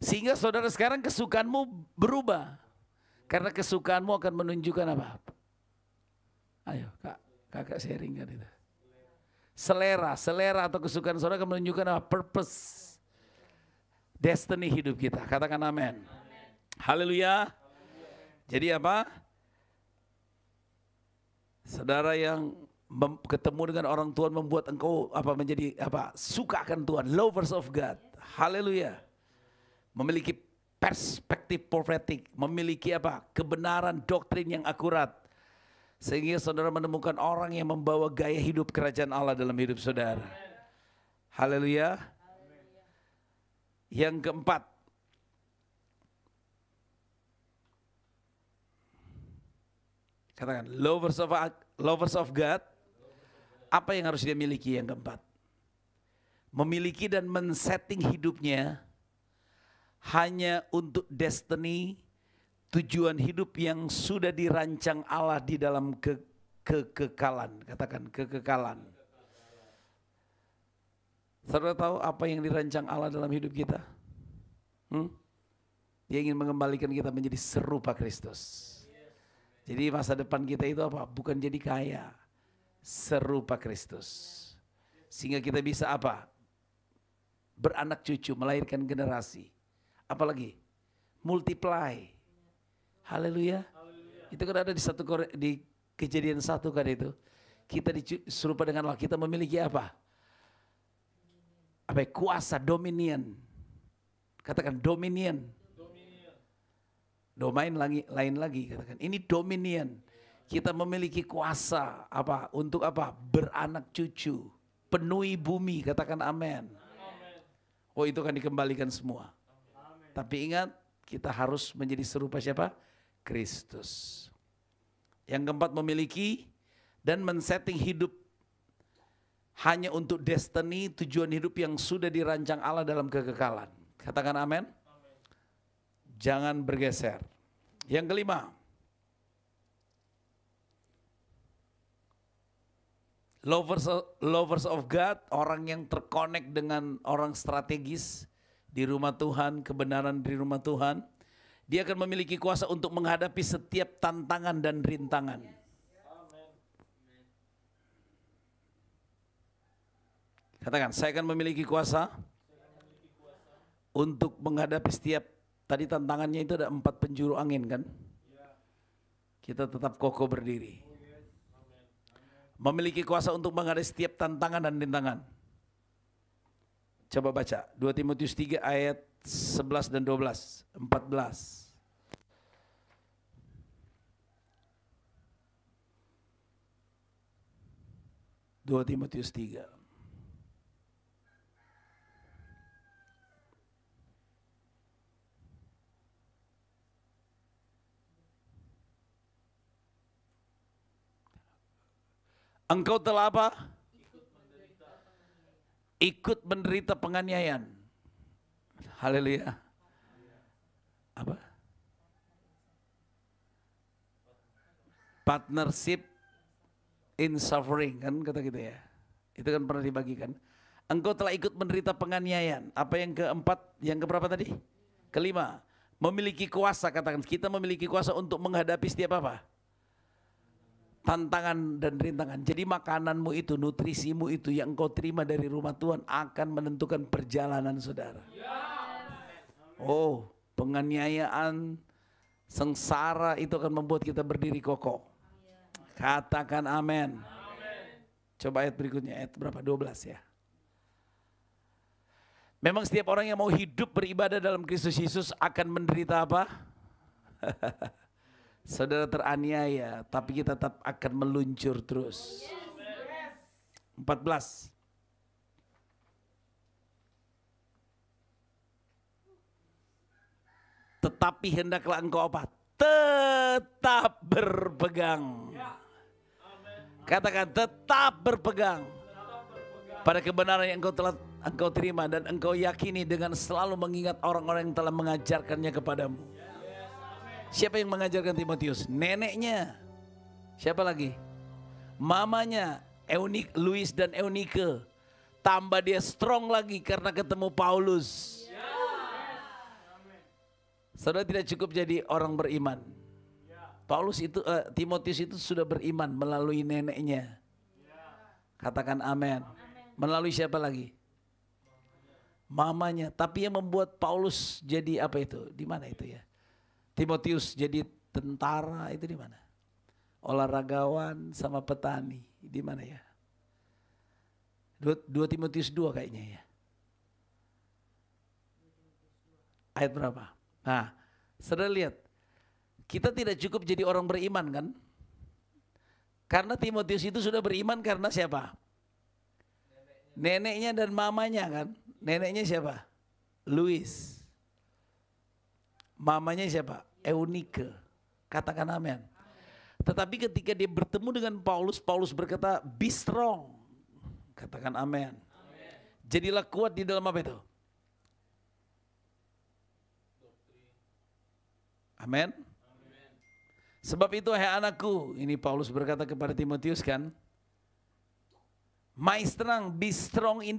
Speaker 2: Sehingga saudara sekarang kesukaanmu berubah. Karena kesukaanmu akan menunjukkan apa? Ayo kakak sharing kan itu. Selera atau kesukaan saudara akan menunjukkan apa? Purpose. Destiny hidup kita. Katakan amin. Haleluya. Jadi apa? Saudara yang ketemu dengan orang Tuhan membuat engkau apa menjadi apa? Suka akan Tuhan. Lovers of God. Haleluya. Memiliki perspektif profetik, memiliki apa? Kebenaran doktrin yang akurat. Sehingga saudara menemukan orang yang membawa gaya hidup kerajaan Allah dalam hidup saudara. Haleluya. Yang keempat, katakan lovers of God. Apa yang harus dia miliki yang keempat? Memiliki dan men-setting hidupnya hanya untuk destiny, tujuan hidup yang sudah dirancang Allah di dalam kekekalan. Katakan kekekalan. Saudara tahu apa yang dirancang Allah dalam hidup kita? Dia ingin mengembalikan kita menjadi serupa Kristus. Jadi masa depan kita itu apa? Bukan jadi kaya, serupa Kristus. Sehingga kita bisa apa? Beranak cucu, melahirkan generasi. Apalagi multiply. Haleluya. Itu kan ada di Kejadian 1 kan itu. Kita serupa dengan Allah. Kita memiliki apa? Apa? Kuasa, dominion. Katakan dominion. Domain lain lagi katakan. Ini dominion. Kita memiliki kuasa apa? Untuk apa? Beranak cucu. Penuhi bumi. Katakan amin. Oh, itu kan dikembalikan semua. Tapi ingat, kita harus menjadi serupa siapa? Kristus. Yang keempat, memiliki dan men-setting hidup hanya untuk destiny, tujuan hidup yang sudah dirancang Allah dalam kekekalan. Katakan amin. Jangan bergeser. Yang kelima, lovers of God, orang yang terkonek dengan orang strategis di rumah Tuhan, kebenaran di rumah Tuhan. Dia akan memiliki kuasa untuk menghadapi setiap tantangan dan rintangan. Katakan, saya akan memiliki kuasa untuk menghadapi setiap, tadi tantangannya itu ada 4 penjuru angin kan? Kita tetap kokoh berdiri. Memiliki kuasa untuk menghadapi setiap tantangan dan rintangan. Coba baca 2 Timotius 3 ayat 11 dan 12, 14. Dua Timotius 3. Engkau telah apa? Ikut menderita penganiayaan. Haleluya. Apa? Partnership in suffering, kan kata gitu ya. Itu kan pernah dibagikan. Engkau telah ikut menderita penganiayaan. Apa yang keempat? Yang keberapa tadi? Kelima. Memiliki kuasa, katakan kita memiliki kuasa untuk menghadapi setiap apa? Tantangan dan rintangan. Jadi makananmu itu, nutrisimu itu yang engkau terima dari rumah Tuhan akan menentukan perjalanan saudara. Oh, penganiayaan Sengsara itu akan membuat kita berdiri kokoh. Katakan amin. Coba ayat berikutnya, ayat berapa? 12 ya. Memang setiap orang yang mau hidup beribadah dalam Kristus Yesus akan menderita apa? Saudara teraniaya, tapi kita tetap akan meluncur terus. 14. Tetapi hendaklah engkau apa? Tetap berpegang. Katakan tetap berpegang pada kebenaran yang engkau terima dan engkau yakini dengan selalu mengingat orang-orang yang telah mengajarkannya kepadamu. Siapa yang mengajarkan Timotius? Neneknya. Siapa lagi? Mamanya, Louis dan Eunike. Tambah dia strong lagi karena ketemu Paulus. Saudara tidak cukup jadi orang beriman. Timotius itu sudah beriman melalui neneknya. Katakan amin. Melalui siapa lagi? Mamanya. Tapi yang membuat Paulus jadi apa itu? Di mana itu ya? Timotius jadi tentara itu di mana? Olahragawan sama petani. Di mana ya? 2 Timotius 2 kayaknya ya. Ayat berapa? Nah, saudara lihat. Kita tidak cukup jadi orang beriman kan? Karena Timotius itu sudah beriman karena siapa? Neneknya dan mamanya kan? Neneknya siapa? Louis. Mamanya siapa? Eunike. Katakan amin. Tetapi ketika dia bertemu dengan Paulus, Paulus berkata, be strong. Katakan amin. Jadilah kuat di dalam apa itu? Amin. Sebab itu hai anakku, ini Paulus berkata kepada Timotius kan, my strength, be strong in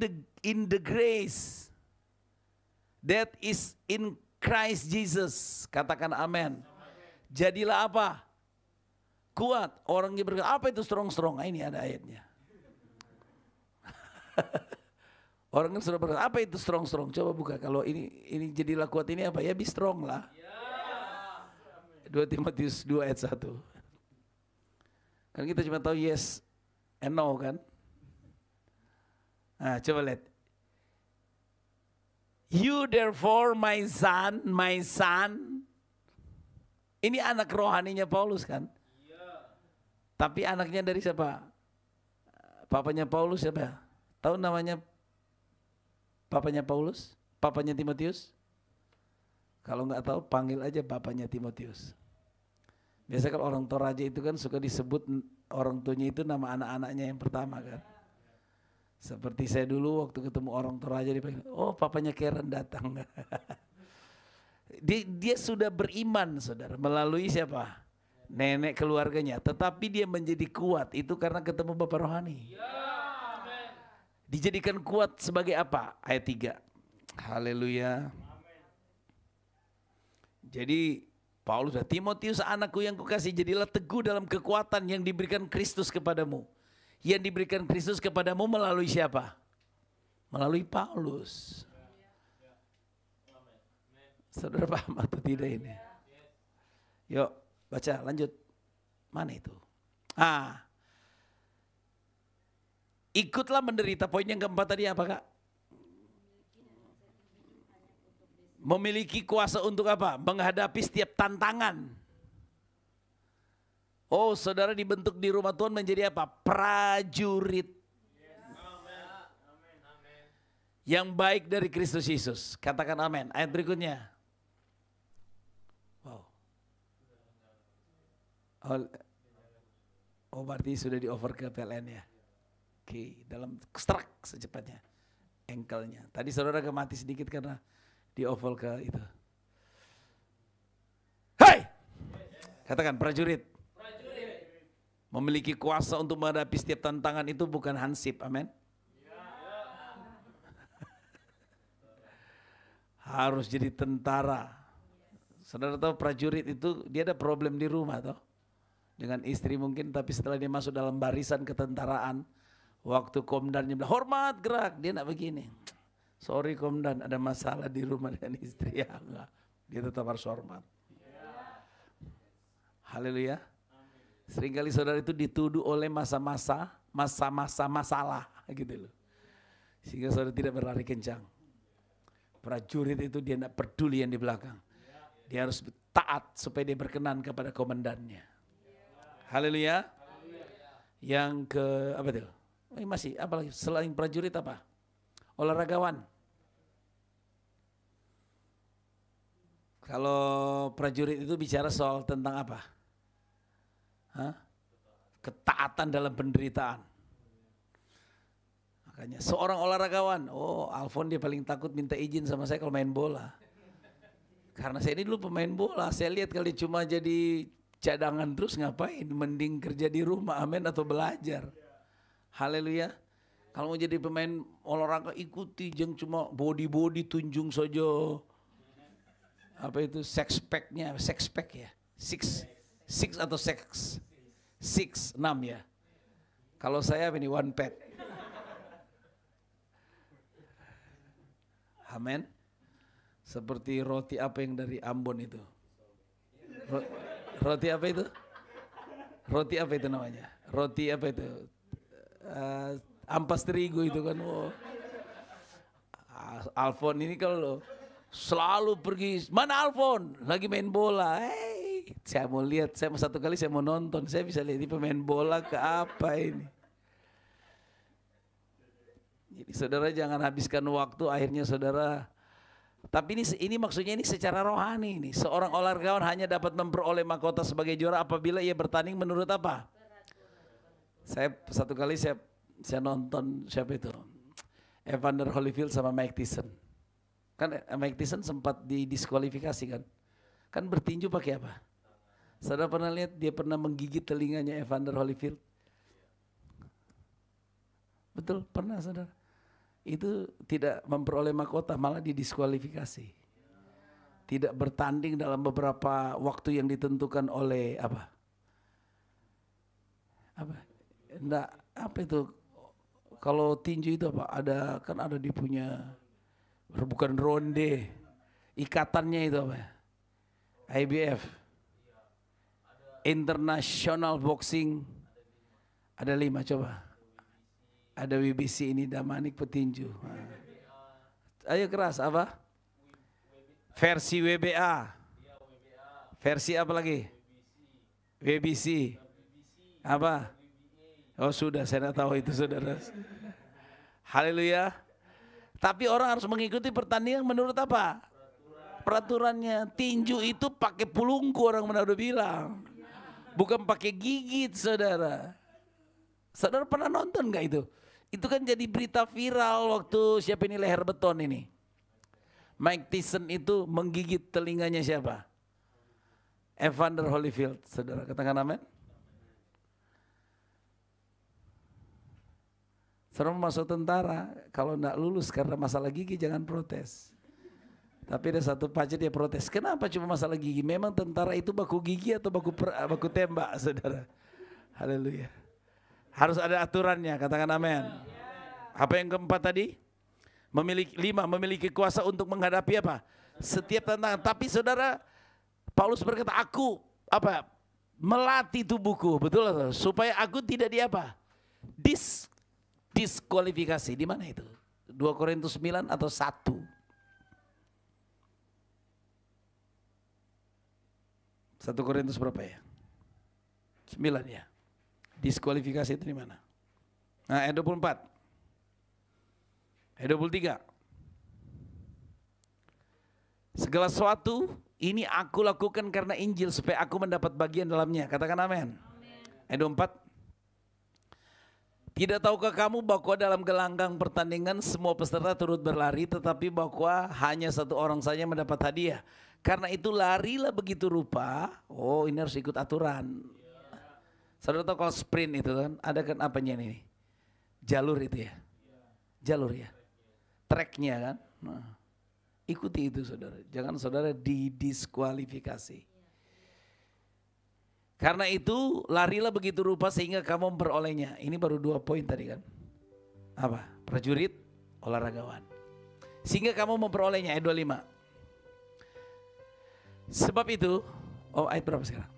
Speaker 2: the grace that is in Christ Jesus. Katakan amin. Jadilah apa? Kuat. Orangnya berkata, apa itu strong? Nah, ini ada ayatnya. Orang kan sudah berkata, apa itu strong? Coba buka. Kalau ini jadilah kuat ini apa? Ya be strong lah. 2 Timotius 2 ayat 1. Kan kita cuma tahu yes and no kan. Nah, coba lihat. You therefore my son. Ini anak rohaninya Paulus kan. Tapi anaknya dari siapa? Papanya Paulus siapa? Tahu namanya papanya Paulus? Papanya Timotius? Kalau nggak tahu panggil aja papanya Timotius. Biasa kalau orang Toraja itu kan suka disebut orang tuanya itu nama anak-anaknya yang pertama kan. Seperti saya dulu waktu ketemu orang Toraja dipanggil, oh papanya Karen datang. Dia sudah beriman saudara melalui siapa? Nenek keluarganya. Tetapi dia menjadi kuat itu karena ketemu Bapak Rohani. Dijadikan kuat sebagai apa? Ayat 3. Haleluya. Jadi Paulus dan Timotius anakku yang kukasih, jadilah teguh dalam kekuatan yang diberikan Kristus kepadamu. Yang diberikan Kristus kepadamu melalui siapa? Melalui Paulus. Saudara paham atau tidak ini? Yuk baca lanjut. Mana itu? Ikutlah menderita. Poin yang keempat tadi apa kak? Memiliki kuasa untuk apa? Menghadapi setiap tantangan. Oh saudara dibentuk di rumah Tuhan menjadi apa? Prajurit. Yang baik dari Kristus Yesus. Katakan amin. Ayat berikutnya. Wow. Oh berarti sudah di over ke PLN ya. Oke, dalam strak secepatnya. Engkelnya. Tadi saudara agak mati sedikit karena di oval ke itu. Hai! Katakan prajurit. Memiliki kuasa untuk menghadapi setiap tantangan itu bukan hansip. Amin. Harus jadi tentara. Saudara tahu prajurit itu dia ada problem di rumah toh. Dengan istri mungkin, tapi setelah dia masuk dalam barisan ketentaraan, waktu komandannya bilang hormat gerak, dia enggak begini. Sorry komandan, ada masalah di rumah dengan istri ya enggak. Dia tetap harus hormat. Haleluya. Seringkali saudara itu dituduh oleh masa-masa masalah gitu loh. Sehingga saudara tidak berlari kencang. Prajurit itu dia tidak peduli yang di belakang. Dia harus taat supaya dia berkenan kepada komandannya. Haleluya. Yang ke apa itu? Masih apa lagi selain prajurit apa? Olahragawan. Kalau prajurit itu bicara soal tentang apa? Ketaatan dalam penderitaan. Makanya seorang olahragawan, Alfon dia paling takut minta izin sama saya kalau main bola. Karena saya ini dulu pemain bola, saya lihat kali cuma jadi cadangan terus ngapain? Mending kerja di rumah, amin, atau belajar. Haleluya. Kalau mau jadi pemain olahraga ikuti, jangan cuma body tunjung saja. Apa itu six pack ya? Six atau six? 6 ya. Kalau saya ini one pack. Amin. Seperti roti apa yang dari Ambon itu? Roti apa itu? Roti apa itu namanya? Roti apa itu? Ampas terigu itu kan. Alfon ini kalau selalu pergi, mana Alfon? Lagi main bola. Saya mau lihat, satu kali saya mau nonton, saya bisa lihat ini pemain bola ke apa ini. Jadi saudara jangan habiskan waktu akhirnya saudara. Tapi ini maksudnya ini secara rohani ini. Seorang olahragawan hanya dapat memperoleh mahkota sebagai juara apabila ia bertanding menurut apa? Saya satu kali saya nonton siapa itu? Evander Holyfield sama Mike Tyson. Kan Mike Tyson sempat didiskualifikasi kan? Kan bertinju pakai apa? Saudara pernah lihat dia pernah menggigit telinganya Evander Holyfield? Betul, pernah saudara. Itu tidak memperoleh mahkota, malah didiskualifikasi. Tidak bertanding dalam beberapa waktu yang ditentukan oleh apa? Enggak, apa itu? Kalau tinju itu apa? Kan ada di punya, bukan ronde, ikatannya itu apa? IBF, International Boxing, ada 5 coba. Ada WBC ini Damanik petinju. Ayo keras apa? Versi WBA. Versi apa lagi? WBC. Apa? Oh sudah, saya tidak tahu itu saudara. Haleluya. Tapi orang harus mengikuti pertandingan menurut apa? Peraturannya. Tinju itu pakai pulungku orang Manado bilang. Bukan pakai gigit saudara. Saudara pernah nonton gak itu? Itu kan jadi berita viral waktu siapa ini leher beton ini. Mike Tyson itu menggigit telinganya siapa? Evander Holyfield. Saudara katakan amin. Saudara masuk tentara, kalau enggak lulus karena masalah gigi jangan protes. Tapi ada satu pajak dia protes. Kenapa cuma masalah gigi? Memang tentara itu baku gigi atau baku tembak saudara? Haleluya. Harus ada aturannya, katakan amin. Apa yang keempat tadi? Memiliki kuasa untuk menghadapi apa? Setiap tantangan. Tapi saudara, Paulus berkata, aku melatih tubuhku, betul atau? Supaya aku tidak diskualifikasi. Di mana itu? 2 Korintus 9 atau 1? 1 Korintus berapa ya? 9 ya. Diskualifikasi itu di mana? Nah, ayat 24. Ayat 23. Segala sesuatu ini aku lakukan karena Injil supaya aku mendapat bagian dalamnya. Katakan amin. Ayat 24. Tidak tahukah kamu bahwa dalam gelanggang pertandingan semua peserta turut berlari, tetapi bahwa hanya satu orang saja mendapat hadiah. Karena itu larilah begitu rupa. Oh, ini harus ikut aturan. Saudara tahu kalau sprint itu kan, ada kan apanya ini? Jalur itu ya. Jalur ya. Tracknya kan. Nah, ikuti itu saudara. Jangan saudara didiskualifikasi. Karena itu larilah begitu rupa sehingga kamu memperolehnya. Ini baru 2 poin tadi kan. Apa? Prajurit, olahragawan. Sehingga kamu memperolehnya, ayat 25. Sebab itu, ayat berapa sekarang?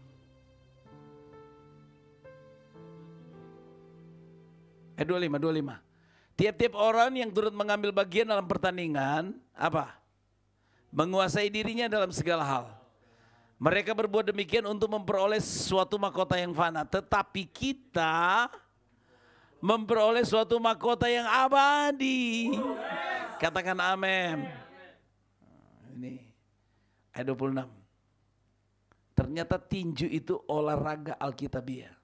Speaker 2: 25. Tiap-tiap orang yang turut mengambil bagian dalam pertandingan, apa? Menguasai dirinya dalam segala hal. Mereka berbuat demikian untuk memperoleh suatu mahkota yang fana. Tetapi kita memperoleh suatu mahkota yang abadi. Katakan amin. Ini ayat 26. Ternyata tinju itu olahraga Alkitabiah.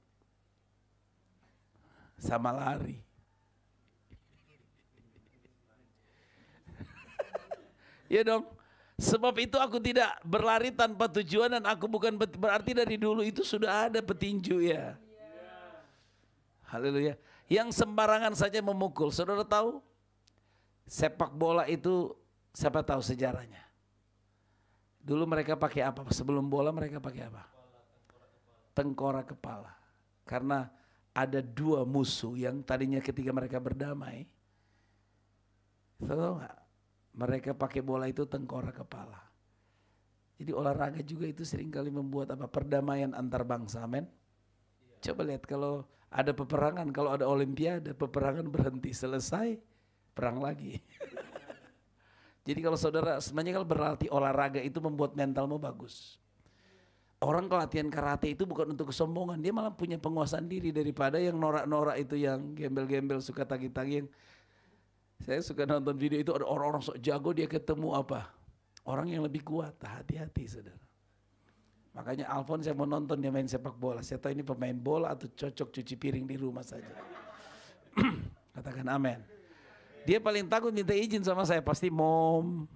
Speaker 2: Sama lari. Ya dong. Sebab itu aku tidak berlari tanpa tujuan dan aku bukan berarti dari dulu itu sudah ada petinju ya. Haleluya. Yang sembarangan saja memukul. Saudara tahu? Sepak bola itu siapa tahu sejarahnya? Dulu mereka pakai apa? Sebelum bola mereka pakai apa? Tengkorak kepala. Karena ada dua musuh yang tadinya ketika mereka berdamai. Tahu nggak? Mereka pakai bola itu tengkorak kepala. Jadi olahraga juga itu seringkali membuat apa? Perdamaian antar bangsa, amen. Coba lihat kalau ada peperangan, kalau ada olimpiade, peperangan berhenti, selesai, perang lagi. Jadi kalau saudara, sebenarnya kalau berlatih olahraga itu membuat mentalmu bagus. Orang kalau latihan karate itu bukan untuk kesombongan, dia malah punya penguasaan diri daripada yang norak-norak itu, yang gembel-gembel, suka tagi-tagi. Saya suka nonton video itu ada orang-orang sok jago, dia ketemu apa? Orang yang lebih kuat, hati-hati saudara. Makanya Alfon saya mau nonton dia main sepak bola. Saya tahu ini pemain bola atau cocok cuci piring di rumah saja. Katakan amin. Dia paling takut minta izin sama saya, pasti mom,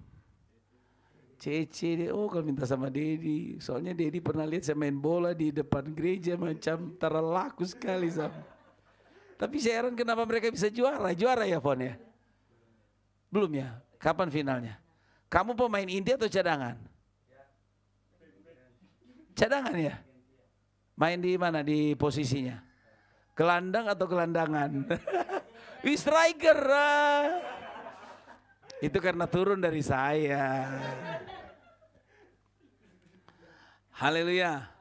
Speaker 2: Cece, oh kalau minta sama Dedi. Soalnya Dedi pernah lihat saya main bola di depan gereja macam terlaku sekali sama. Tapi saya heran kenapa mereka bisa juara ya Fon ya? Belum ya? Kapan finalnya? Kamu pemain inti atau cadangan? Cadangan ya? Main di mana di posisinya? Gelandang atau gelandangan? Striker. Itu karena turun dari saya. Haleluya.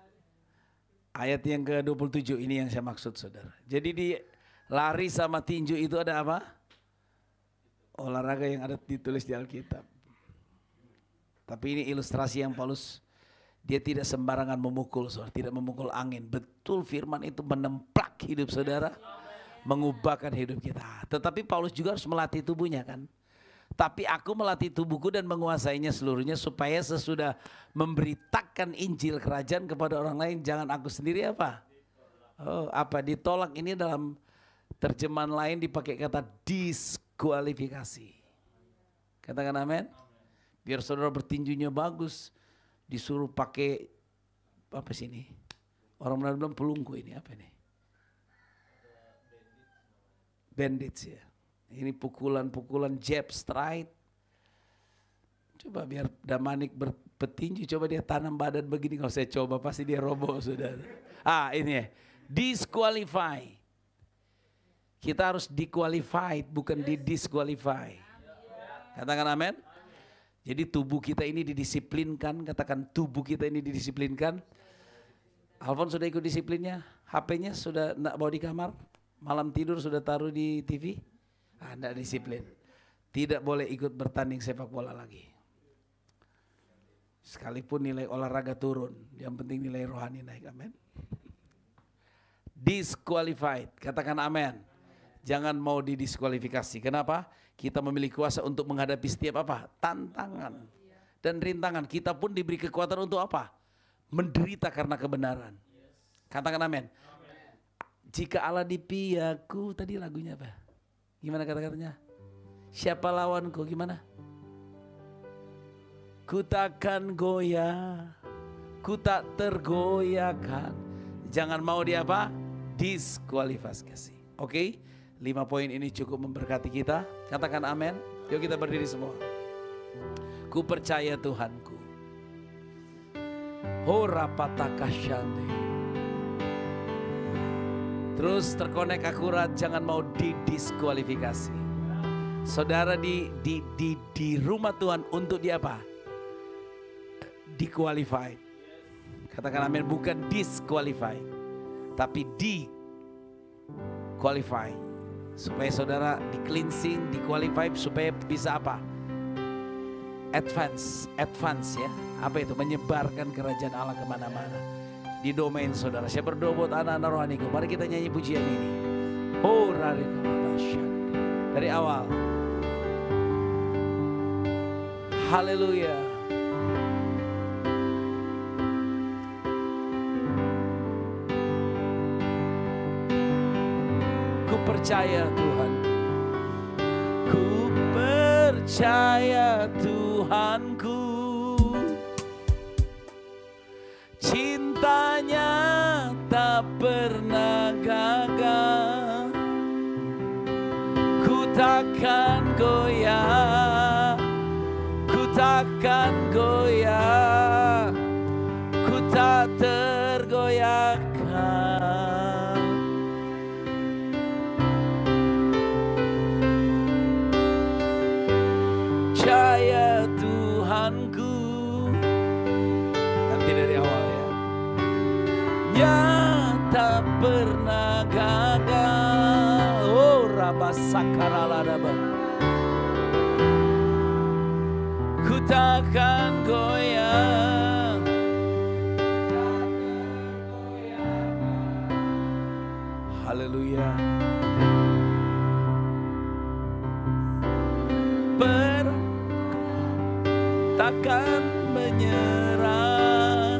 Speaker 2: Ayat yang ke-27 ini yang saya maksud saudara. Jadi di lari sama tinju itu ada apa? Olahraga yang ada ditulis di Alkitab. Tapi ini ilustrasi yang Paulus, dia tidak sembarangan memukul, saudara, tidak memukul angin. Betul firman itu menemplak hidup saudara, mengubahkan hidup kita. Tetapi Paulus juga harus melatih tubuhnya kan. Tapi aku melatih tubuhku dan menguasainya seluruhnya supaya sesudah memberitakan Injil kerajaan kepada orang lain, jangan aku sendiri apa? Oh, apa ditolak ini dalam terjemahan lain dipakai kata diskualifikasi. Katakan amin. Biar saudara bertinjunya bagus, disuruh pakai apa sih ini? Orang bilang pelunggu ini apa ini? Bandits ya. Ini pukulan-pukulan jab straight. Coba biar Damanik berpetinju, coba dia tanam badan begini, kalau saya coba pasti dia roboh saudara. Ini ya, disqualify. Kita harus disqualified, bukan didisqualify. Katakan amin. Jadi tubuh kita ini didisiplinkan, katakan tubuh kita ini didisiplinkan. Alfon sudah ikut disiplinnya, HP-nya sudah enggak bawa di kamar, malam tidur sudah taruh di TV. Enggak disiplin. Tidak boleh ikut bertanding sepak bola lagi. Sekalipun nilai olahraga turun, yang penting nilai rohani naik, amin. Disqualified, katakan amin. Jangan mau didiskualifikasi. Kenapa? Kita memiliki kuasa untuk menghadapi setiap apa? Tantangan dan rintangan. Kita pun diberi kekuatan untuk apa? Menderita karena kebenaran. Katakan amin. Jika Allah di pihakku, tadi lagunya apa? Gimana kata-katanya? Siapa lawanku? Gimana? Ku takkan goyah, ku tak tergoyahkan. Jangan mau di apa? Diskualifikasi. Oke? 5 poin ini cukup memberkati kita. Katakan amin. Yuk kita berdiri semua. Ku percaya Tuhanku. Horapatakasyande. Terus terkonek akurat, jangan mau didiskualifikasi. Saudara di rumah Tuhan untuk di apa? Di-qualified. Katakan amin, bukan disqualified, tapi di-qualified. Supaya saudara di cleansing, di qualify, supaya bisa apa? Advance ya. Apa itu? Menyebarkan kerajaan Allah kemana-mana. Di domain saudara. Saya berdoa buat anak-anak rohaniku. Mari kita nyanyi pujian ini. Oh, dari awal. Haleluya. Ku percaya Tuhan. Ku percaya Tuhanku. Cintanya tak pernah gagal. Ku takkan goyah. Ku takkan goyah. Ku tak tergoyahkan. Percaya Tuhanku. Nanti dari awal ya. Tak pernah gagal. Oh, Rabasakaralaba. Ku takkan goyah. Haleluya. Takkan menyerah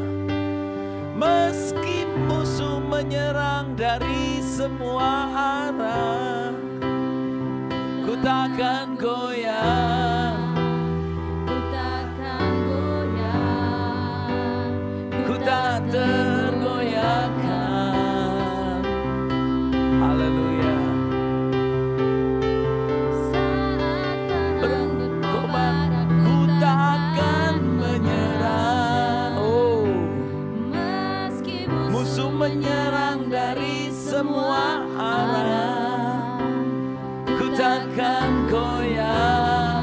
Speaker 2: meski musuh menyerang dari semua arah. Ku takkan goyah. Ku takkan goyah. Ku tak tergoyahkan. Haleluya. Menyerang dari semua arah. Ku takkan goyah.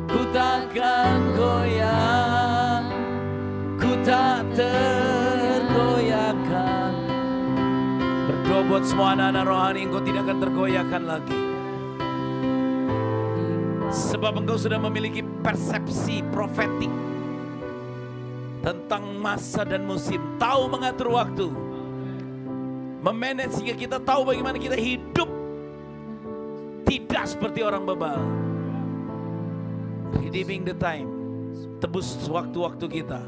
Speaker 2: Ku takkan goyah. Ku tak tergoyahkan. Berdoa buat semua anak-anak rohani, engkau tidak akan tergoyahkan lagi. Sebab engkau sudah memiliki persepsi profetik tentang masa dan musim, tahu mengatur waktu, memanage sehingga kita tahu bagaimana kita hidup tidak seperti orang bebal. Redeeming the time, tebus waktu-waktu kita.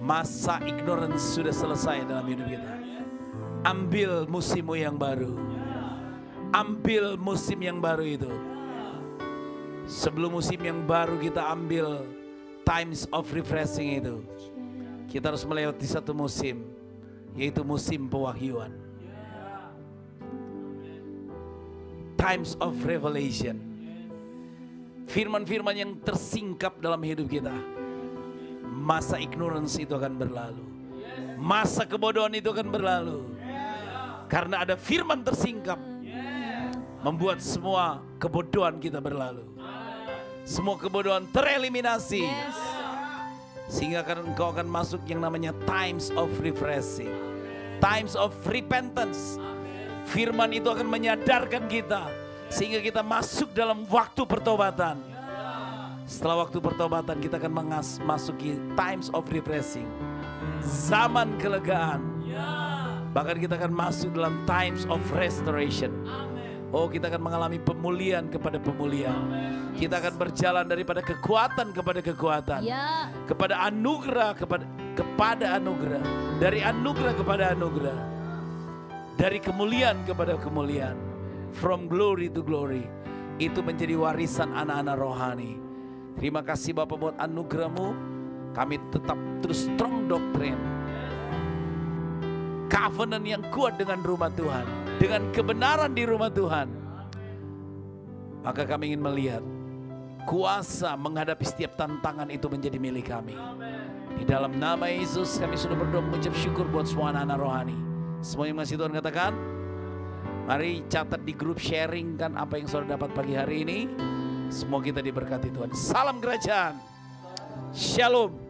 Speaker 2: Masa ignorance sudah selesai dalam hidup kita. Ambil musimmu yang baru. Ambil musim yang baru itu. Sebelum musim yang baru kita ambil times of refreshing itu, kita harus melewati satu musim, yaitu musim pewahyuan. Times of revelation. Firman-firman yang tersingkap dalam hidup kita. Masa ignorance itu akan berlalu. Masa kebodohan itu akan berlalu. Karena ada firman tersingkap, membuat semua kebodohan kita berlalu. Semua kebodohan tereliminasi. Sehingga engkau akan masuk yang namanya times of refreshing. Times of repentance. Firman itu akan menyadarkan kita. Sehingga kita masuk dalam waktu pertobatan. Setelah waktu pertobatan kita akan masuki times of refreshing. Zaman kelegaan. Bahkan kita akan masuk dalam times of restoration. Oh, kita akan mengalami pemulihan kepada pemulihan. Kita akan berjalan daripada kekuatan kepada kekuatan. Kepada anugerah kepada anugerah. Dari anugerah kepada anugerah. Dari kemuliaan kepada kemuliaan. From glory to glory. Itu menjadi warisan anak-anak rohani. Terima kasih Bapak buat anugerah-Mu. Kami tetap terus strong doctrine. Covenant yang kuat dengan rumah Tuhan, dengan kebenaran di rumah Tuhan. Maka kami ingin melihat kuasa menghadapi setiap tantangan itu menjadi milik kami. Di dalam nama Yesus kami sudah berdoa mengucap syukur buat semua anak-anak rohani. Semua yang masih Tuhan katakan, mari catat di grup sharing kan apa yang saudara dapat pagi hari ini. Semua kita diberkati Tuhan. Salam kerajaan. Shalom.